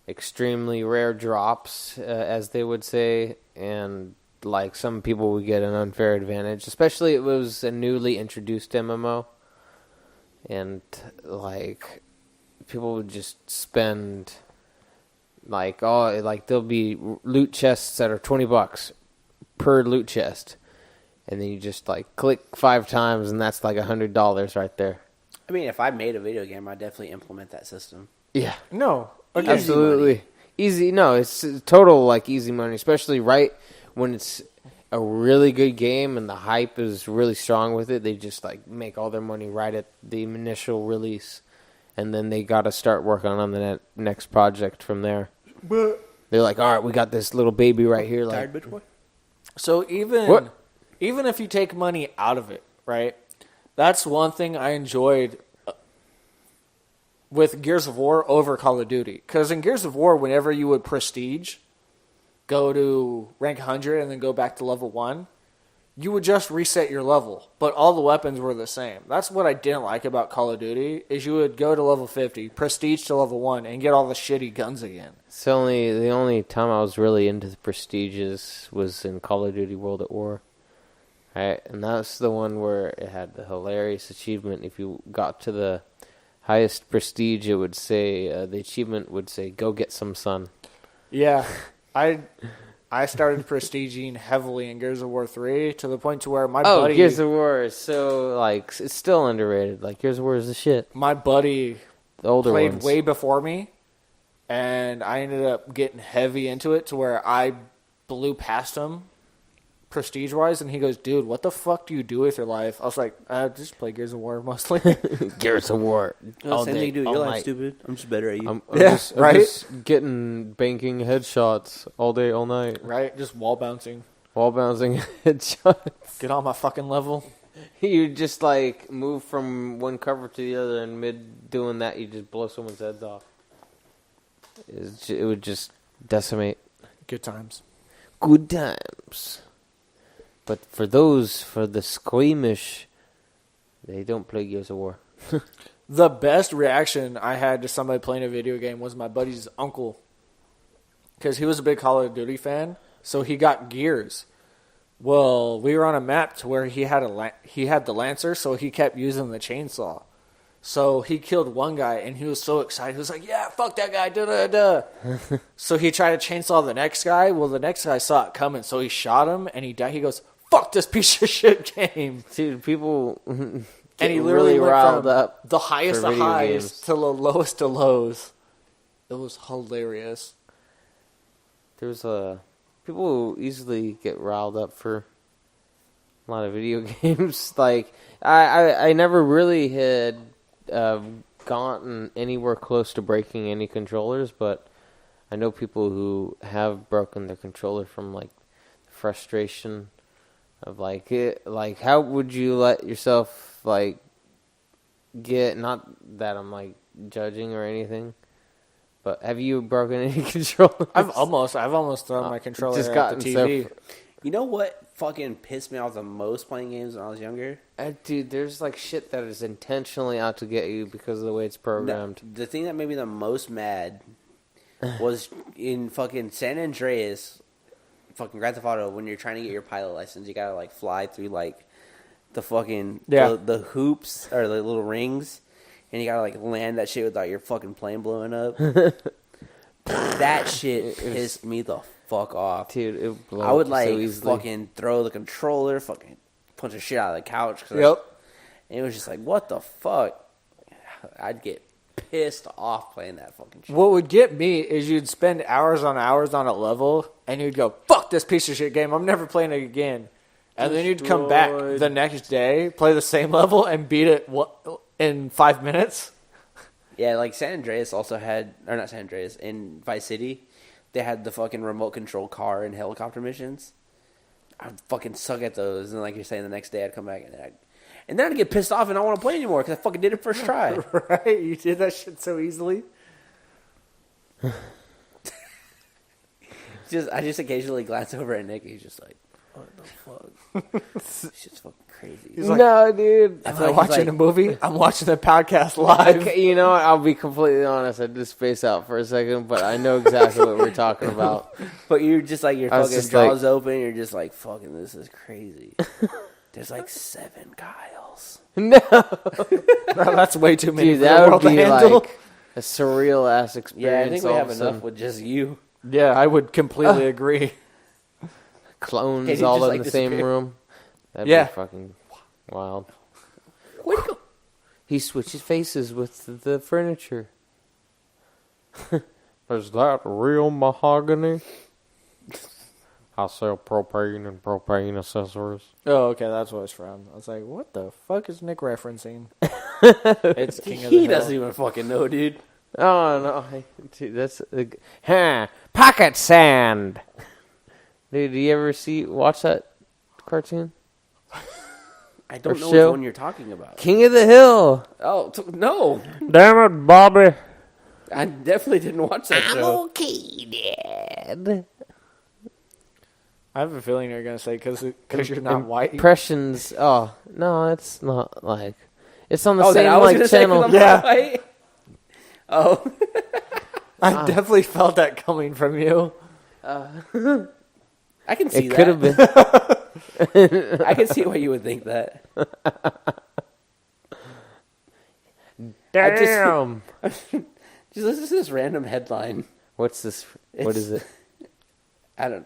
extremely rare drops, as they would say, and like some people would get an unfair advantage. Especially it was a newly introduced MMO, and like people would just spend there'll be loot chests that are $20 per loot chest, and then you just like click 5 times and that's like $100 right there. I mean, if I made a video game, I'd definitely implement that system. Yeah. No. Okay. Absolutely. Easy. No, it's total like easy money, especially right when it's a really good game and the hype is really strong with it. They just like make all their money right at the initial release. and then they got to start working on the next project from there. But They're like, all right, we got this little baby right here. Like, Tired bitch boy? so even if you take money out of it, right? That's one thing I enjoyed with Gears of War over Call of Duty. Because in Gears of War, whenever you would prestige, go to rank 100 and then go back to level 1, you would just reset your level. But all the weapons were the same. That's what I didn't like about Call of Duty, is you would go to level 50, prestige to level 1, and get all the shitty guns again. it's the only time I was really into the prestiges was in Call of Duty World at War. Right? And that's the one where it had the hilarious achievement. If you got to the highest prestige, it would say, the achievement would say, go get some sun. Yeah, I started prestiging heavily in Gears of War 3 to the point to where my buddy... Gears of War is so, like, it's still underrated. Like, Gears of War is the shit. My buddy The older played ones. way before me, and I ended up getting heavy into it to where I blew past him prestige-wise, and he goes, dude, what the fuck do you do with your life? I was like, I just play Gears of War mostly. Gears of War. Same thing you do with your life, night. stupid. I'm just better at you. I'm right? just banking headshots all day, all night. Right? Just wall bouncing. Wall bouncing headshots. Get on my fucking level. You just, like, move from one cover to the other, and mid doing that, you just blow someone's heads off. It would just decimate. Good times. Good times. But for the squeamish, they don't play Gears of War. The best reaction I had to somebody playing a video game was my buddy's uncle. Because he was a big Call of Duty fan, so he got Gears. Well, we were on a map to where he had the Lancer, so he kept using the chainsaw. So he killed one guy, and he was so excited. He was like, yeah, fuck that guy, da-da-da. So he tried to chainsaw the next guy. Well, the next guy saw it coming, so he shot him, and he died. He goes, fuck this piece of shit game. Dude, people And he literally really went riled from up. the highest for of video highs games. to the lowest of lows. It was hilarious. People easily get riled up for a lot of video games. Like, I never really had gotten anywhere close to breaking any controllers, but I know people who have broken their controller from, like, frustration of, like, how would you let yourself, like, not that I'm, like, judging or anything, but have you broken any controllers? I've almost thrown my controller just at gotten the so TV. You know what fucking pissed me off the most playing games when I was younger? Dude, there's, like, shit that is intentionally out to get you because of the way it's programmed. The thing that made me the most mad was in fucking San Andreas, fucking Grand Theft Auto, when you're trying to get your pilot license, you gotta, like, fly through, like, the fucking, the hoops, or the little rings, and you gotta, like, land that shit without your fucking plane blowing up. That shit pissed me the fuck off. Dude, it blew I would, up like, so easily. fucking throw the controller, fucking punch the shit out of the couch. Yep. And it was just like, what the fuck? I'd get pissed off playing that fucking shit. What would get me is you'd spend hours on a level, and you'd go, fuck this piece of shit game, I'm never playing it again. And then you'd come back the next day, play the same level, and beat it in 5 minutes. Yeah, like San Andreas also had, or not San Andreas, in Vice City, they had the fucking remote control car and helicopter missions. I'd fucking suck at those, and like you're saying, the next day I'd come back and then I'd get pissed off and not want to play anymore because I fucking did it first try. Right? You did that shit so easily. I just occasionally glance over at Nick, and he's just like, what the fuck? This shit's fucking crazy. He's like, no, dude. I'm not watching a movie. I'm watching the podcast live. Okay, you know what? I'll be completely honest. I did space out for a second, but I know exactly what we're talking about. But you're just like, your I was fucking just jaws like- open, you're just like, fucking, this is crazy. There's like 7 Kyles. No. No, that's way too many Dude, for the that world would to be handle. like a surreal ass Yeah, experience. I think we all have of a enough sudden. with just you. Yeah, I would completely agree. Clones Can you all just, in like, the same disappear? room. That'd Yeah. be fucking wild. Where'd he go? He switches faces with the furniture. Is that real mahogany? I sell propane and propane accessories. Oh, okay, that's what it's from. I was like, what the fuck is Nick referencing? It's King of the He Hill. doesn't even fucking know, dude. Oh no, dude, that's pocket sand. Dude, do you ever watch that cartoon? I don't Or know show? which one you're talking about. King of the Hill. Oh, no. Damn it, Bobby. I definitely didn't watch that show. Okay, Dad. I have a feeling you're gonna say because you're not white. Impressions. Oh no, it's not like it's on the Oh, same that I was like gonna say 'cause channel. I'm Yeah. not white. Oh. I definitely felt that coming from you. I can see It that. could have been. I can see why you would think that. Damn. Just listen to this random headline. What's this? What is it? I don't.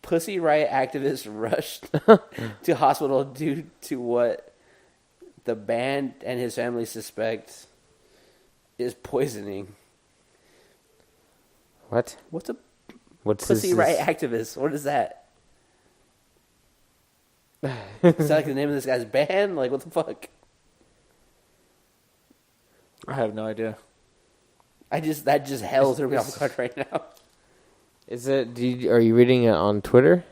Pussy riot activists rushed to hospital due to what the band and his family suspect is poisoning. What? What's a What's pussy this? riot activist? What is that? Is that like the name of this guy's band? Like, what the fuck? I have no idea. That just hell threw me off guard right now. Is it? Are you reading it on Twitter?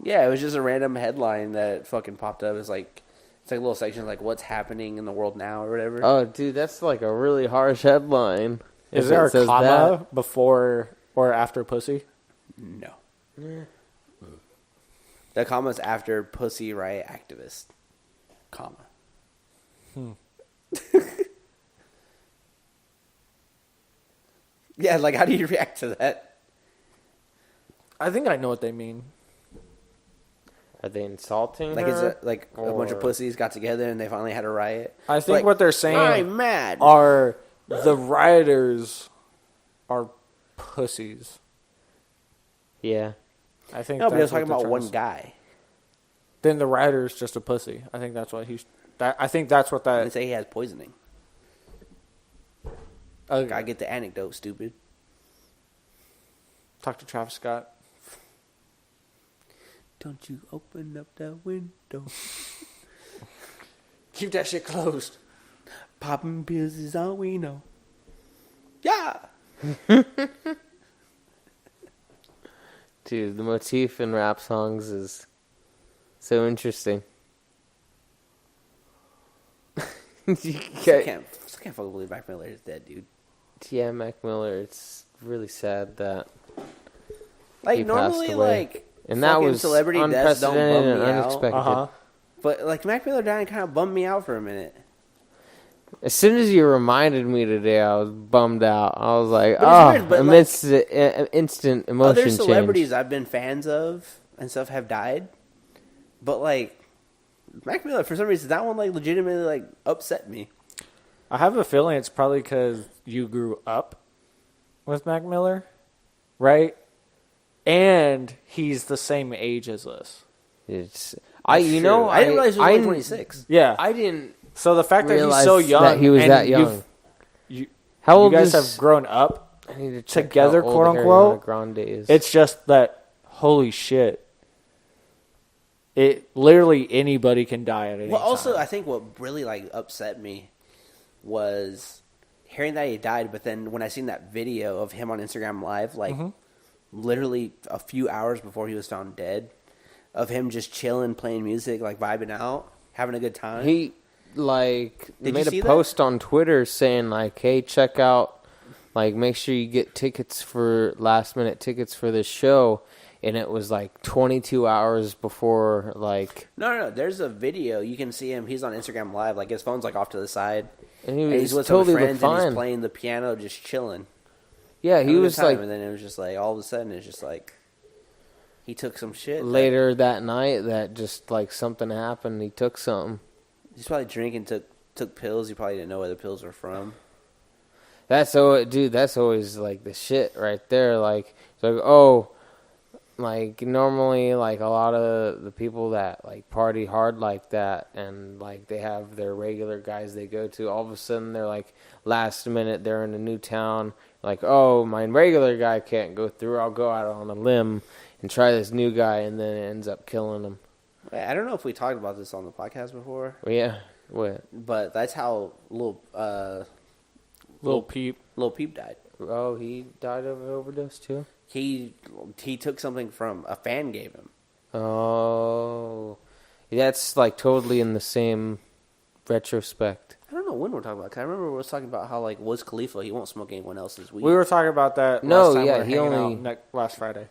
Yeah, it was just a random headline that fucking popped up. It's like a little section like what's happening in the world now or whatever. Oh, dude, that's like a really harsh headline. Is If there it a says comma before or after pussy? No. The comma's after pussy riot activist. Comma. Yeah, like how do you react to that? I think I know what they mean. Are they insulting Like her? is it like a bunch of Or- pussies got together and they finally had a riot? I think Like, what they're saying I'm mad. are the rioters are pussies. Yeah. I think No, but I was that's what talking they're about trying one to say. guy. Then the rider's just a pussy. I think that's what he's. I think that's what I that. didn't say he has poisoning. Gotta get the anecdote, stupid. Talk to Travis Scott. Don't you open up that window. Keep that shit closed. Popping pills is all we know. Yeah. Dude, the motif in rap songs is so interesting. I can't fucking believe Mac Miller is dead, dude. Yeah, Mac Miller, it's really sad that Like he normally, passed away. like And that fucking was celebrity deaths don't unprecedented bum and me out. unexpected. Uh-huh. But like Mac Miller dying kind of bummed me out for a minute. As soon as you reminded me today, I was bummed out. I was like, But it's oh, weird, but, amidst the instant emotion Other change. celebrities I've been fans of and stuff have died, but like Mac Miller, for some reason, that one like legitimately like upset me. I have a feeling it's probably because you grew up with Mac Miller, right? And he's the same age as us. It's That's I true. know I didn't realize he was only 26. Yeah. I didn't So the fact that he's realize so young, that he was and that young. How you old guys is? have grown up. I need to check together, how old quote, unquote, Ariana Grande is. It's just that holy shit. It literally anybody can die at any Well, time. also I think what really like upset me was hearing that he died, but then when I seen that video of him on Instagram Live, like literally a few hours before he was found dead, of him just chilling, playing music, like vibing out, having a good time. He like Did made you see a that? post on Twitter saying like, "Hey, check out, like, make sure you get tickets for last minute tickets for this show." And it was like 22 hours before, like, No. There's a video. You can see him. He's on Instagram Live. Like his phone's like off to the side, and he and was he's with totally some friends, and fine. he's playing the piano, just chilling. Yeah, having he a good was time. like and then it was just like all of a sudden it's just like he took some shit later that night that just like something happened. He took something. He's probably drinking, took pills. He probably didn't know where the pills were from. That's so, dude. That's always like the shit right there. Like, it's like, oh, like normally, like a lot of the people that like party hard like that, and like they have their regular guys they go to. All of a sudden, they're like last minute, they're in a new town. Like, oh, my regular guy can't go through. I'll go out on a limb and try this new guy, and then it ends up killing him. I don't know if we talked about this on the podcast before. Well, yeah, What? But that's how Lil Peep. Lil Peep died. Oh, he died of an overdose too? He took something from a fan gave him. Oh. That's like totally in the same retrospect. I don't know when we're talking about. 'Cause I remember we were talking about how like Wiz Khalifa, he won't smoke anyone else's weed. We were talking about that. No, last time yeah, we were he hanging only- out last Friday.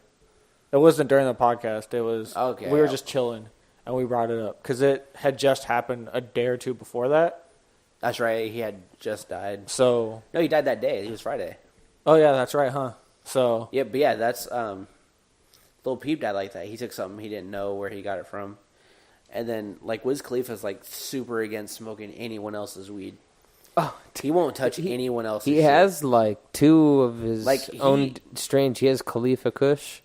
It wasn't during the podcast. It was Okay. We were just chilling, and we brought it up because it had just happened a day or two before that. That's right. He had just died. So, No, he died that day. It was Friday. oh yeah, that's right, huh? So, Yeah, but yeah, that's Lil Peep died like that. He took something he didn't know where he got it from, and then like Wiz Khalifa's like super against smoking anyone else's weed. Oh, He won't touch anyone else's. he shit. has like two of his Like, own strange. He has Khalifa Kush,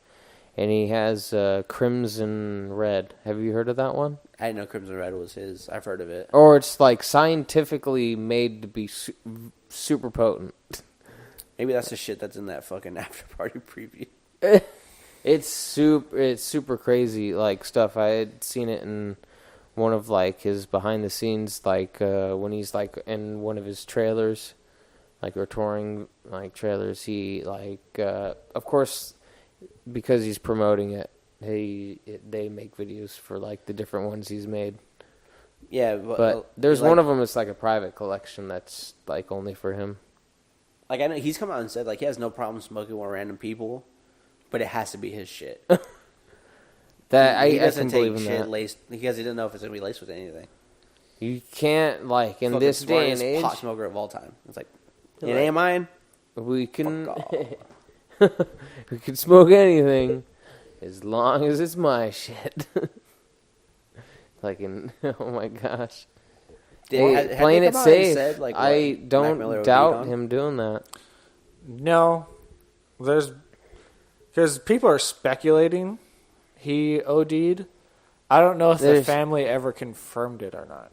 and he has Crimson Red. Have you heard of that one? I didn't know Crimson Red was his. I've heard of it. Or it's like scientifically made to be super potent. Maybe that's the shit that's in that fucking after party preview. It's super crazy like stuff. I had seen it in one of like his behind the scenes, like when he's like in one of his trailers, like or touring like trailers. He like of course because he's promoting it, they make videos for like the different ones he's made. Yeah, But there's one of them that's like a private collection that's like only for him. Like I know he's come out and said like he has no problem smoking with random people, but it has to be his shit. That he I doesn't can take believe in shit that. laced because he doesn't know if it's gonna be laced with anything. You can't like in Fucking this day and smartest age. pot smoker of all time. It's like it Right. ain't mine. We can Fuck we can smoke anything as long as it's my shit. Like in oh my gosh. Hey, playing it safe. Said, like, I what don't Mac Miller would doubt beat on? him doing that. no, because people are speculating he OD'd. I don't know if the There's- family ever confirmed it or not.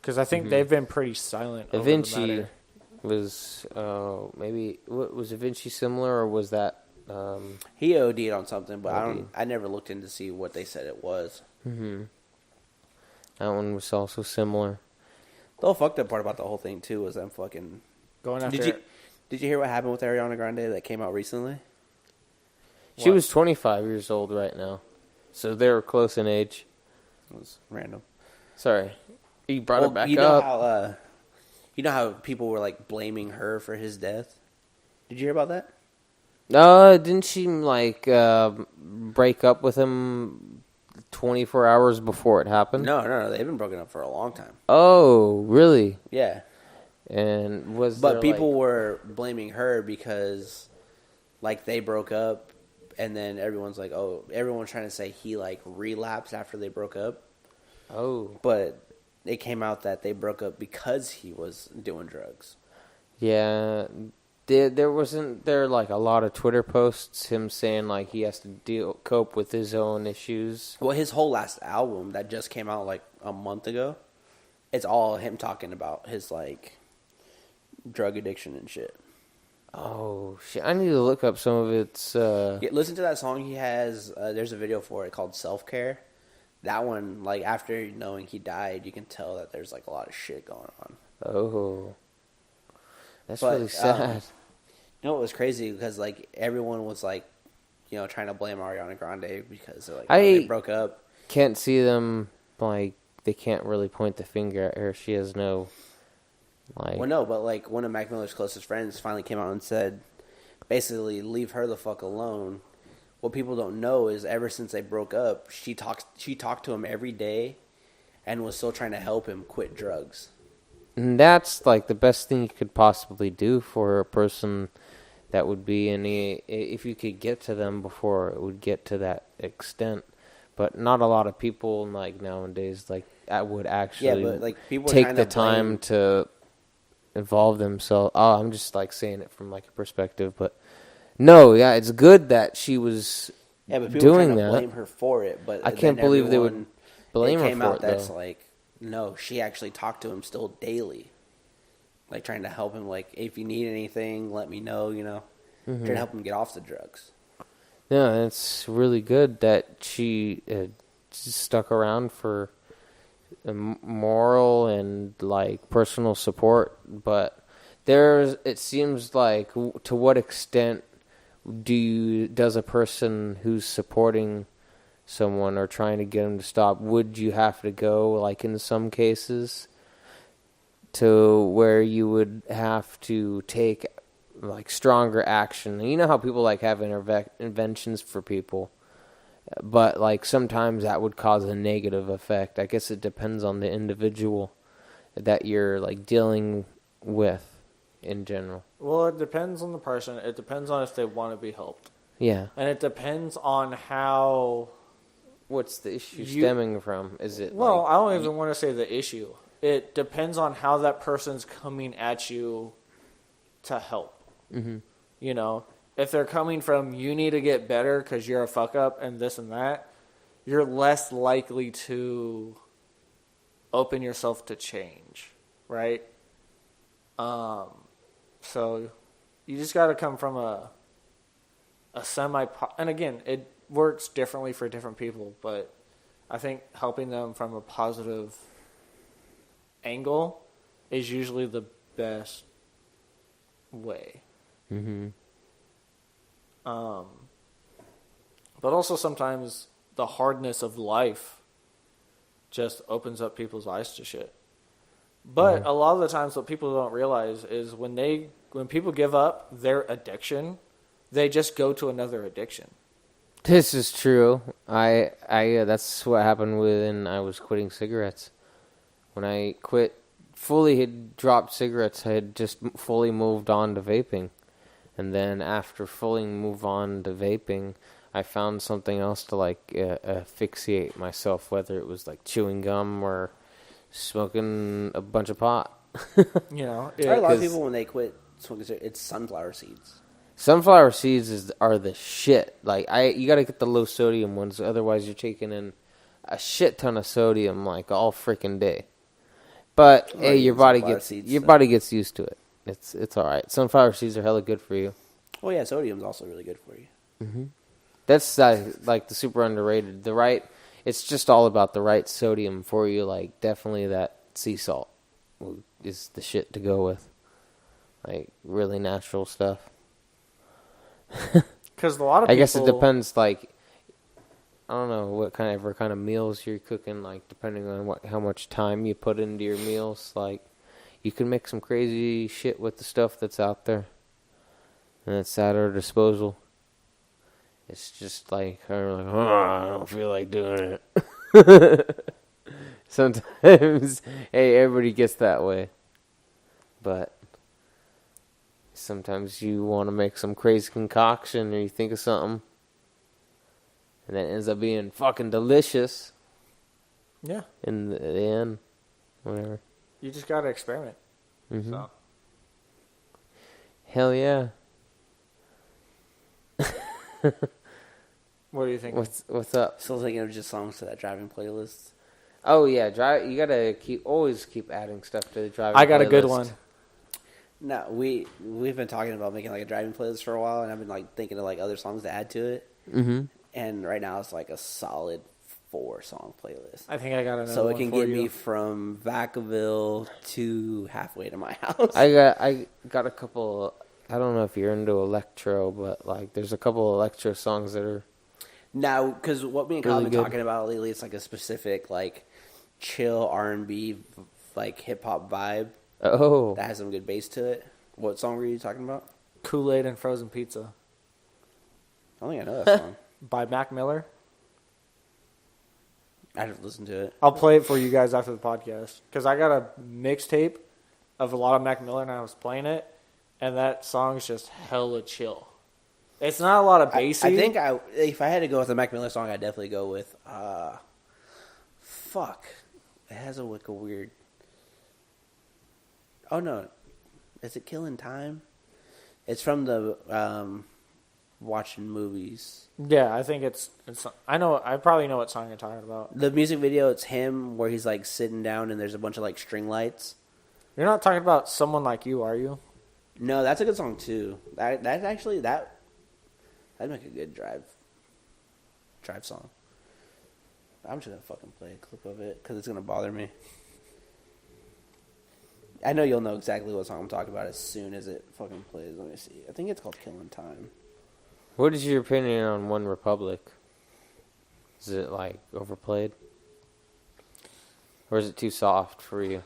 Because I think they've been pretty silent. Da over the Vinci matter. was maybe was Da Vinci similar or was that He OD'd on something, but OD'd. I never looked in to see what they said it was. that one was also similar. The whole fucked up part about the whole thing too was them fucking. Going after. Did you hear what happened with Ariana Grande that came out recently? She What? was 25 years old right now. So they were close in age. It was random. Sorry. You brought Well, it back you know up. how you know how people were like blaming her for his death. Did you hear about that? Didn't she like break up with him 24 hours before it happened? No. They've been broken up for a long time. Oh, really? Yeah, And was but there, people like, were blaming her because like they broke up, and then everyone's like, oh, everyone's trying to say he like relapsed after they broke up, oh, but it came out that they broke up because he was doing drugs. yeah. There wasn't there like a lot of Twitter posts him saying like he has to cope with his own issues. Well, his whole last album that just came out like a month ago, it's all him talking about his like drug addiction and shit. Oh shit! I need to look up some of its. Yeah, listen to that song he has. There's a video for it called Self Care. That one, like after knowing he died, you can tell that there's like a lot of shit going on. Oh, that's But, really sad. You know what was crazy? Because like everyone was like, you know, trying to blame Ariana Grande because they're like, they broke up. Can't see them like they can't really point the finger at her. She has no like. Well, no, but like one of Mac Miller's closest friends finally came out and said, basically, leave her the fuck alone. What people don't know is ever since they broke up, she talked to him every day, and was still trying to help him quit drugs. And that's like the best thing you could possibly do for a person that would be if you could get to them before it would get to that extent. But not a lot of people like nowadays like would actually Yeah, but like people are take trying the to time blame- to involve themselves. Oh, I'm just like saying it from like a perspective, but no, yeah, it's good that she was Yeah, but people doing trying to that. blame her for it. But I can't then believe they would everyone- blame it her came for out it, that's though. like, no, she actually talked to him still daily, like trying to help him. Like, if you need anything, let me know. You know, trying to help him get off the drugs. Yeah, it's really good that she just stuck around for moral and like personal support, but it seems like, to what extent does a person who's supporting someone or trying to get them to stop, would you have to go, like in some cases, to where you would have to take like stronger action? You know how people like have interventions for people, but like sometimes that would cause a negative effect. I guess it depends on the individual that you're like dealing with in general. Well, it depends on the person. It depends on if they want to be helped. Yeah. And it depends on how... What's the issue stemming from? Is it Well, like, I don't even want to say the issue. It depends on how that person's coming at you to help. Mm-hmm. You know, if they're coming from, you need to get better because you're a fuck up and this and that, you're less likely to open yourself to change, right? So you just got to come from a and again, it works differently for different people, but I think helping them from a positive angle is usually the best way. Mm-hmm. But also sometimes the hardness of life just opens up people's eyes to shit. But a lot of the times what people don't realize is when people give up their addiction, they just go to another addiction. This is true. I that's what happened when I was quitting cigarettes. When I fully had dropped cigarettes, I had just fully moved on to vaping. And then after fully move on to vaping, I found something else to like asphyxiate myself, whether it was like chewing gum or smoking a bunch of pot. You know, a lot of people when they quit smoking, it's sunflower seeds. Sunflower seeds are the shit. Like you got to get the low sodium ones, otherwise you're taking in a shit ton of sodium like all freaking day. But hey, your body gets used to it. It's all right. Sunflower seeds are hella good for you. Oh yeah, sodium's also really good for you. Mm-hmm. That's like the super underrated. It's just all about the right sodium for you. Like definitely that sea salt is the shit to go with. Like really natural stuff. Because a lot of people... I guess it depends, like, I don't know what kind of meals you're cooking, like, depending on how much time you put into your meals. Like, you can make some crazy shit with the stuff that's out there. And it's at our disposal. It's just like, I don't feel like doing it. Sometimes, hey, everybody gets that way. But sometimes you want to make some crazy concoction or you think of something. And that ends up being fucking delicious. Yeah. In the end. Whatever. You just got to experiment. Mm-hmm. So. Hell yeah. What do you think? What's up? Still thinking of just songs to that driving playlist. Oh yeah, you gotta always keep adding stuff to the driving playlist. I got a good one. No, we've been talking about making like a driving playlist for a while, and I've been like thinking of like other songs to add to it. Mm-hmm. And right now it's like a solid 4-song playlist. I think I got another so one it can for get you. me from Vacaville to halfway to my house. I got a couple. I don't know if you're into electro, but like there's a couple electro songs that are. Now, because what me and Kyle really have been good. talking about lately, it's like a specific like chill R&B like hip hop vibe. Oh. That has some good bass to it. What song were you talking about? Kool-Aid and Frozen Pizza. I don't think I know that song. By Mac Miller. I'd have to listen to it. I'll play it for you guys after the podcast. Because I got a mixtape of a lot of Mac Miller and I was playing it. And that song's just hella chill. It's not a lot of bassy. I think if I had to go with a Mac Miller song, I'd definitely go with fuck. It has a weird. Oh no, is it Killing Time? It's from the watching movies. Yeah, I think it's. I probably know what song you're talking about. The music video, it's him where he's like sitting down and there's a bunch of like string lights. You're not talking about Someone Like You, are you? No, that's a good song too. That'd make a good drive song. I'm just gonna fucking play a clip of it because it's gonna bother me. I know you'll know exactly what song I'm talking about as soon as it fucking plays. Let me see. I think it's called "Killing Time." What is your opinion on One Republic? Is it like overplayed, or is it too soft for you?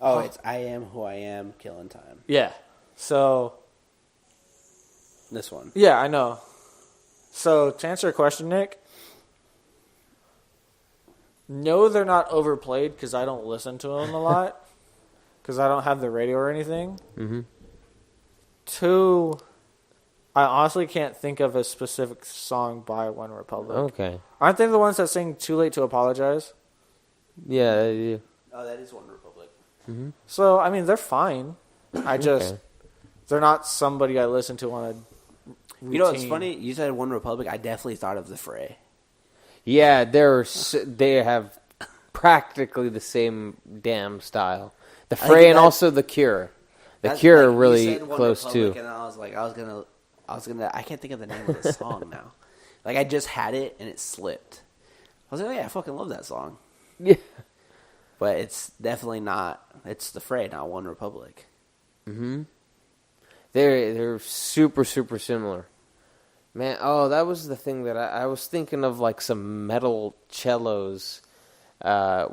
Oh, it's "I Am Who I Am," "Killing Time." Yeah. So. This one. Yeah, I know. So to answer your question, Nick, no, they're not overplayed because I don't listen to them a lot because I don't have the radio or anything. Mm-hmm. 2, I honestly can't think of a specific song by One Republic. Okay. Aren't they the ones that sing "Too Late to Apologize"? Yeah, they do. Oh, that is One Republic. Mm-hmm. So I mean, they're fine. I just Okay. they're not somebody I listen to on a routine. You know what's funny? You said One Republic. I definitely thought of the Fray. Yeah, they have practically the same damn style. The Fray and also the Cure. The Cure are really close too. And I was gonna. I can't think of the name of the song now. Like I just had it and it slipped. I was like, oh yeah, I fucking love that song. Yeah. But it's definitely not. It's the Fray, not One Republic. Mm-hmm. They're super similar. Man, oh, that was the thing that I was thinking of, like some metal cellos. After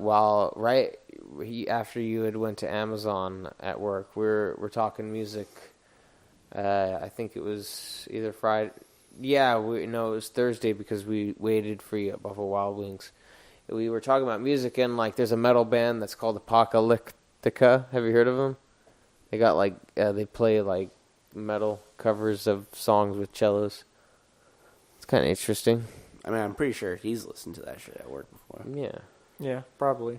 you had went to Amazon at work, we're talking music. I think it was either Friday. Yeah, it was Thursday because we waited for you at Buffalo Wild Wings. We were talking about music, and like there's a metal band that's called Apocalyptica. Have you heard of them? They got they play like metal covers of songs with cellos. It's kind of interesting. I mean, I'm pretty sure he's listened to that shit at work before. Yeah, probably.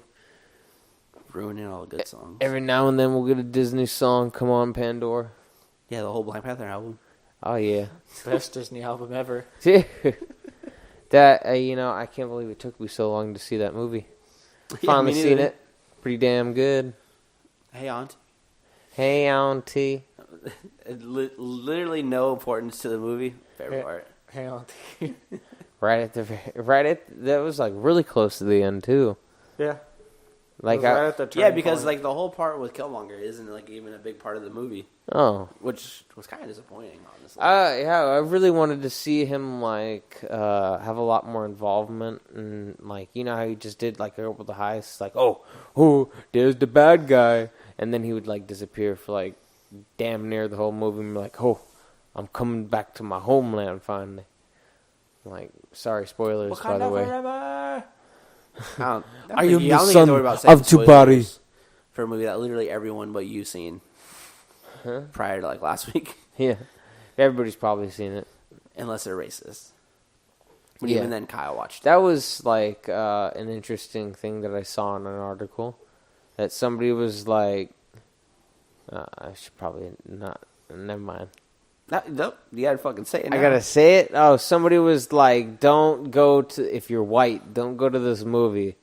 Ruining all the good songs. Every now and then we'll get a Disney song. Come on, Pandora. Yeah, the whole Black Panther album. Oh yeah, best Disney album ever. That I can't believe it took me so long to see that movie. Finally seen it. Pretty damn good. Hey, Aunt. Hey, Auntie. Literally no importance to the movie. Favorite part. Hey, Auntie. That was like really close to the end too. Yeah. Like right at the because point. like the whole part with Killmonger isn't like even a big part of the movie. Oh, which was kind of disappointing, honestly. Yeah, I really wanted to see him like have a lot more involvement, and like how he just did like over the heist, like oh, there's the bad guy, and then he would like disappear for like damn near the whole movie, and be like, oh, I'm coming back to my homeland finally. Like, sorry, spoilers by the way. Forever. I am the son of Jabari. For a movie that literally everyone but you seen prior to like last week. Yeah, everybody's probably seen it, unless they're racist. Even then, Kyle watched it. That was like an interesting thing that I saw in an article that somebody was like, I should probably not. Never mind. Nope, you gotta fucking say it now. I gotta say it? Oh, somebody was like, if you're white, don't go to this movie.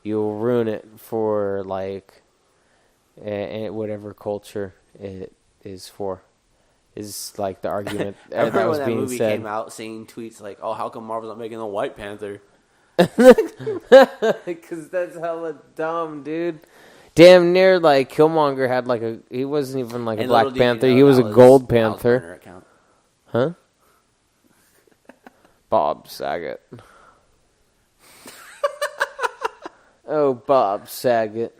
You'll ruin it for, like, whatever culture it is for. Is, like, the argument that was being movie said. Came out, seeing tweets like, oh, how come Marvel's not making the White Panther? Because that's hella dumb, dude. Damn near, like, Killmonger had, like, he wasn't even, like, a Black Panther. He was a Gold Panther. Huh? Bob Saget. Oh, Bob Saget.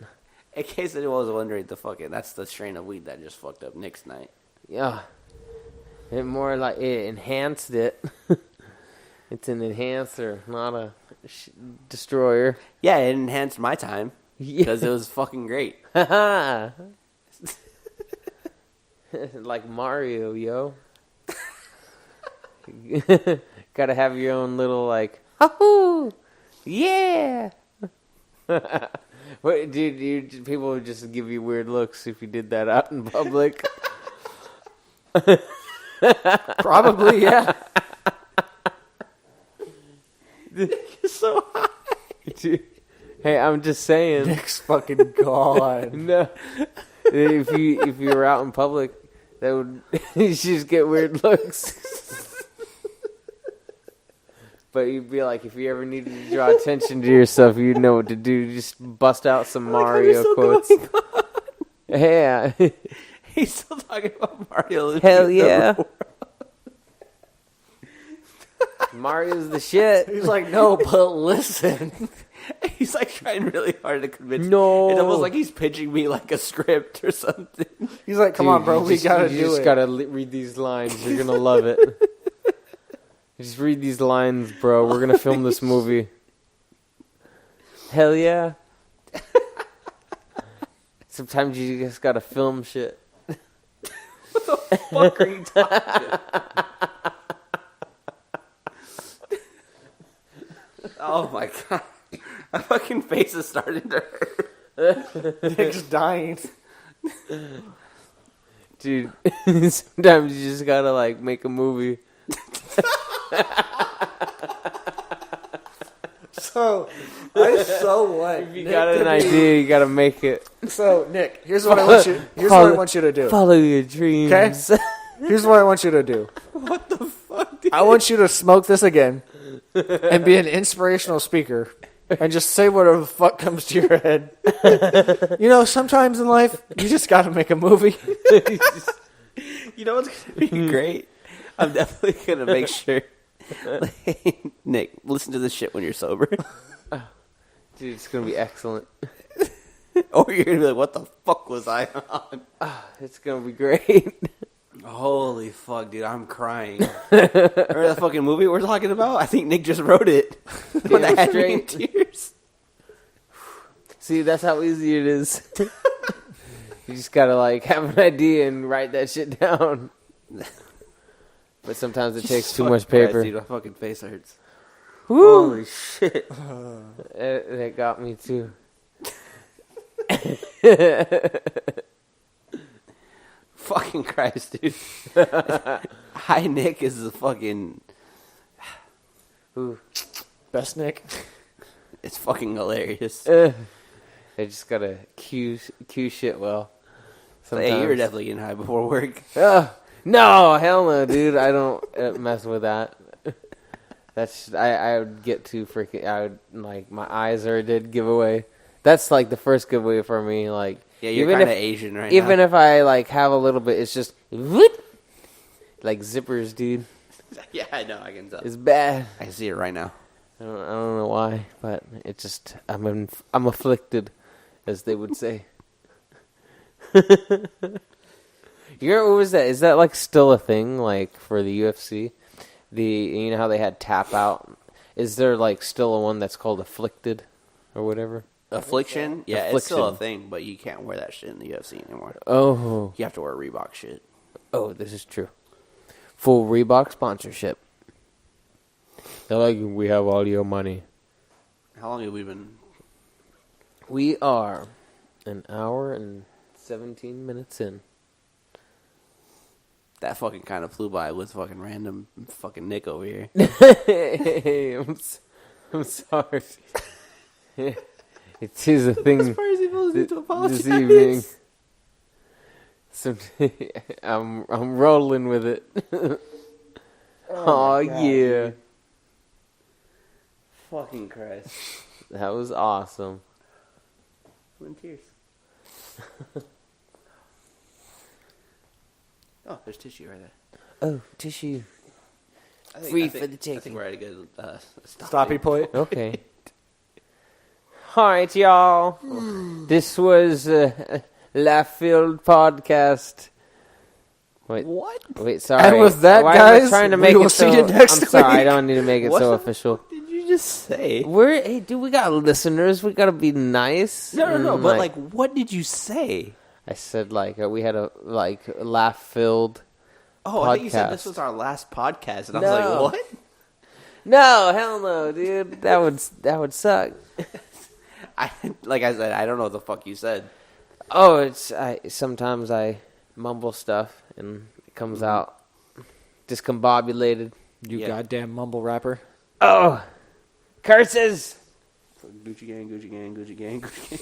In case anyone was wondering, that's the strain of weed that just fucked up Nick's night. Yeah. It more like, it enhanced it. It's an enhancer, not a destroyer. Yeah, it enhanced my time. Because it was fucking great. Like Mario, yo. Gotta have your own little, like, oh, yeah. What, dude, people would just give you weird looks if you did that out in public. Probably, yeah. You're so high. Dude. Hey, I'm just saying. Nick's fucking gone. No, if you were out in public, that would you just get weird looks. But you'd be like, if you ever needed to draw attention to yourself, you'd know what to do. Just bust out some Mario quotes. Yeah. He's still talking about Mario. Hell yeah. Mario's the shit. He's like, no, but listen. He's like trying really hard to convince me. No. It's almost like he's pitching me like a script or something. He's like, come on, bro, we gotta do it. You just gotta read these lines. You're gonna love it. Just read these lines, bro. We're gonna film this movie. Hell yeah. Sometimes you just gotta film shit. What the fuck are you talking about? Oh my god. My fucking face is starting to hurt. Nick's dying. Dude, sometimes you just gotta, like, make a movie. So what? If you got an idea, you gotta make it. So, Nick, here's what I want you. Here's what I want you to do. Follow your dreams. Okay. Here's what I want you to do. What the fuck, dude? I want you to smoke this again and be an inspirational speaker and just say whatever the fuck comes to your head. You know, sometimes in life, you just gotta make a movie. You know what's going to be great? I'm definitely going to make sure. Nick, listen to this shit when you're sober. Dude, it's gonna be excellent. Or you're going to be like, what the fuck was I on? It's gonna be great. Holy fuck, dude, I'm crying. Remember the fucking movie we're talking about? I think Nick just wrote it. The one that had me in tears. See, that's how easy it is. You just gotta, like, have an idea and write that shit down. But sometimes it takes too much paper. Christ, dude, my fucking face hurts. Woo! Holy shit. That got me, too. Fucking Christ, dude. Hi, Nick is the fucking... Ooh. Best Nick. It's fucking hilarious. I just gotta cue shit well. So, hey, you were definitely getting high before work. No, hell no, dude. I don't mess with that. That's I would get too freaking. I would, like, my eyes already did give away. That's like the first giveaway for me. Like, yeah, you're kind of Asian right now. Even if I, like, have a little bit, it's just whoop, like zippers, dude. Yeah, I know. I can tell. It's bad. I can see it right now. I don't know why, but it just I'm afflicted, as they would say. What was that? Is that, like, still a thing, like, for the UFC? You know how they had tap out? Is there, like, still a one that's called afflicted or whatever? Affliction? Yeah, Affliction. it's still a thing, but you can't wear that shit in the UFC anymore. Oh. You have to wear Reebok shit. Oh, this is true. Full Reebok sponsorship. They're like, we have all your money. How long have we been? We are an hour and 17 minutes in. That fucking kind of flew by with fucking random fucking Nick over here. Hey, I'm sorry. It is a thing this evening. I'm rolling with it. Oh yeah. Dude. Fucking Christ. That was awesome. I'm in tears. Oh, there's tissue right there. Oh, tissue. I For the I taking. think we're at a good Stoppy point. Okay. All right, y'all. This was Left Field Podcast. Wait, sorry. And with that, Why guys, am I trying to we make will it see so, you next I'm sorry, week. I don't need to make it so official. What did you just say? Hey, dude, we got listeners. We gotta be nice. No. But like, what did you say? I said, like, we had a laugh-filled. Oh, I think you said podcast. this was our last podcast, and I No. was like, what? No, hell no, dude. That would suck. Like I said, I don't know what the fuck you said. Oh, sometimes I mumble stuff and it comes out discombobulated. You goddamn mumble rapper. Oh, curses! Gucci gang, Gucci gang, Gucci gang, Gucci gang.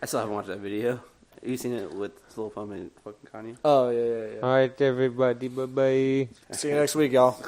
I still haven't watched that video. Have you seen it with Lil Pump and fucking Kanye? Oh, yeah. All right, everybody. Bye-bye. See you next week, y'all.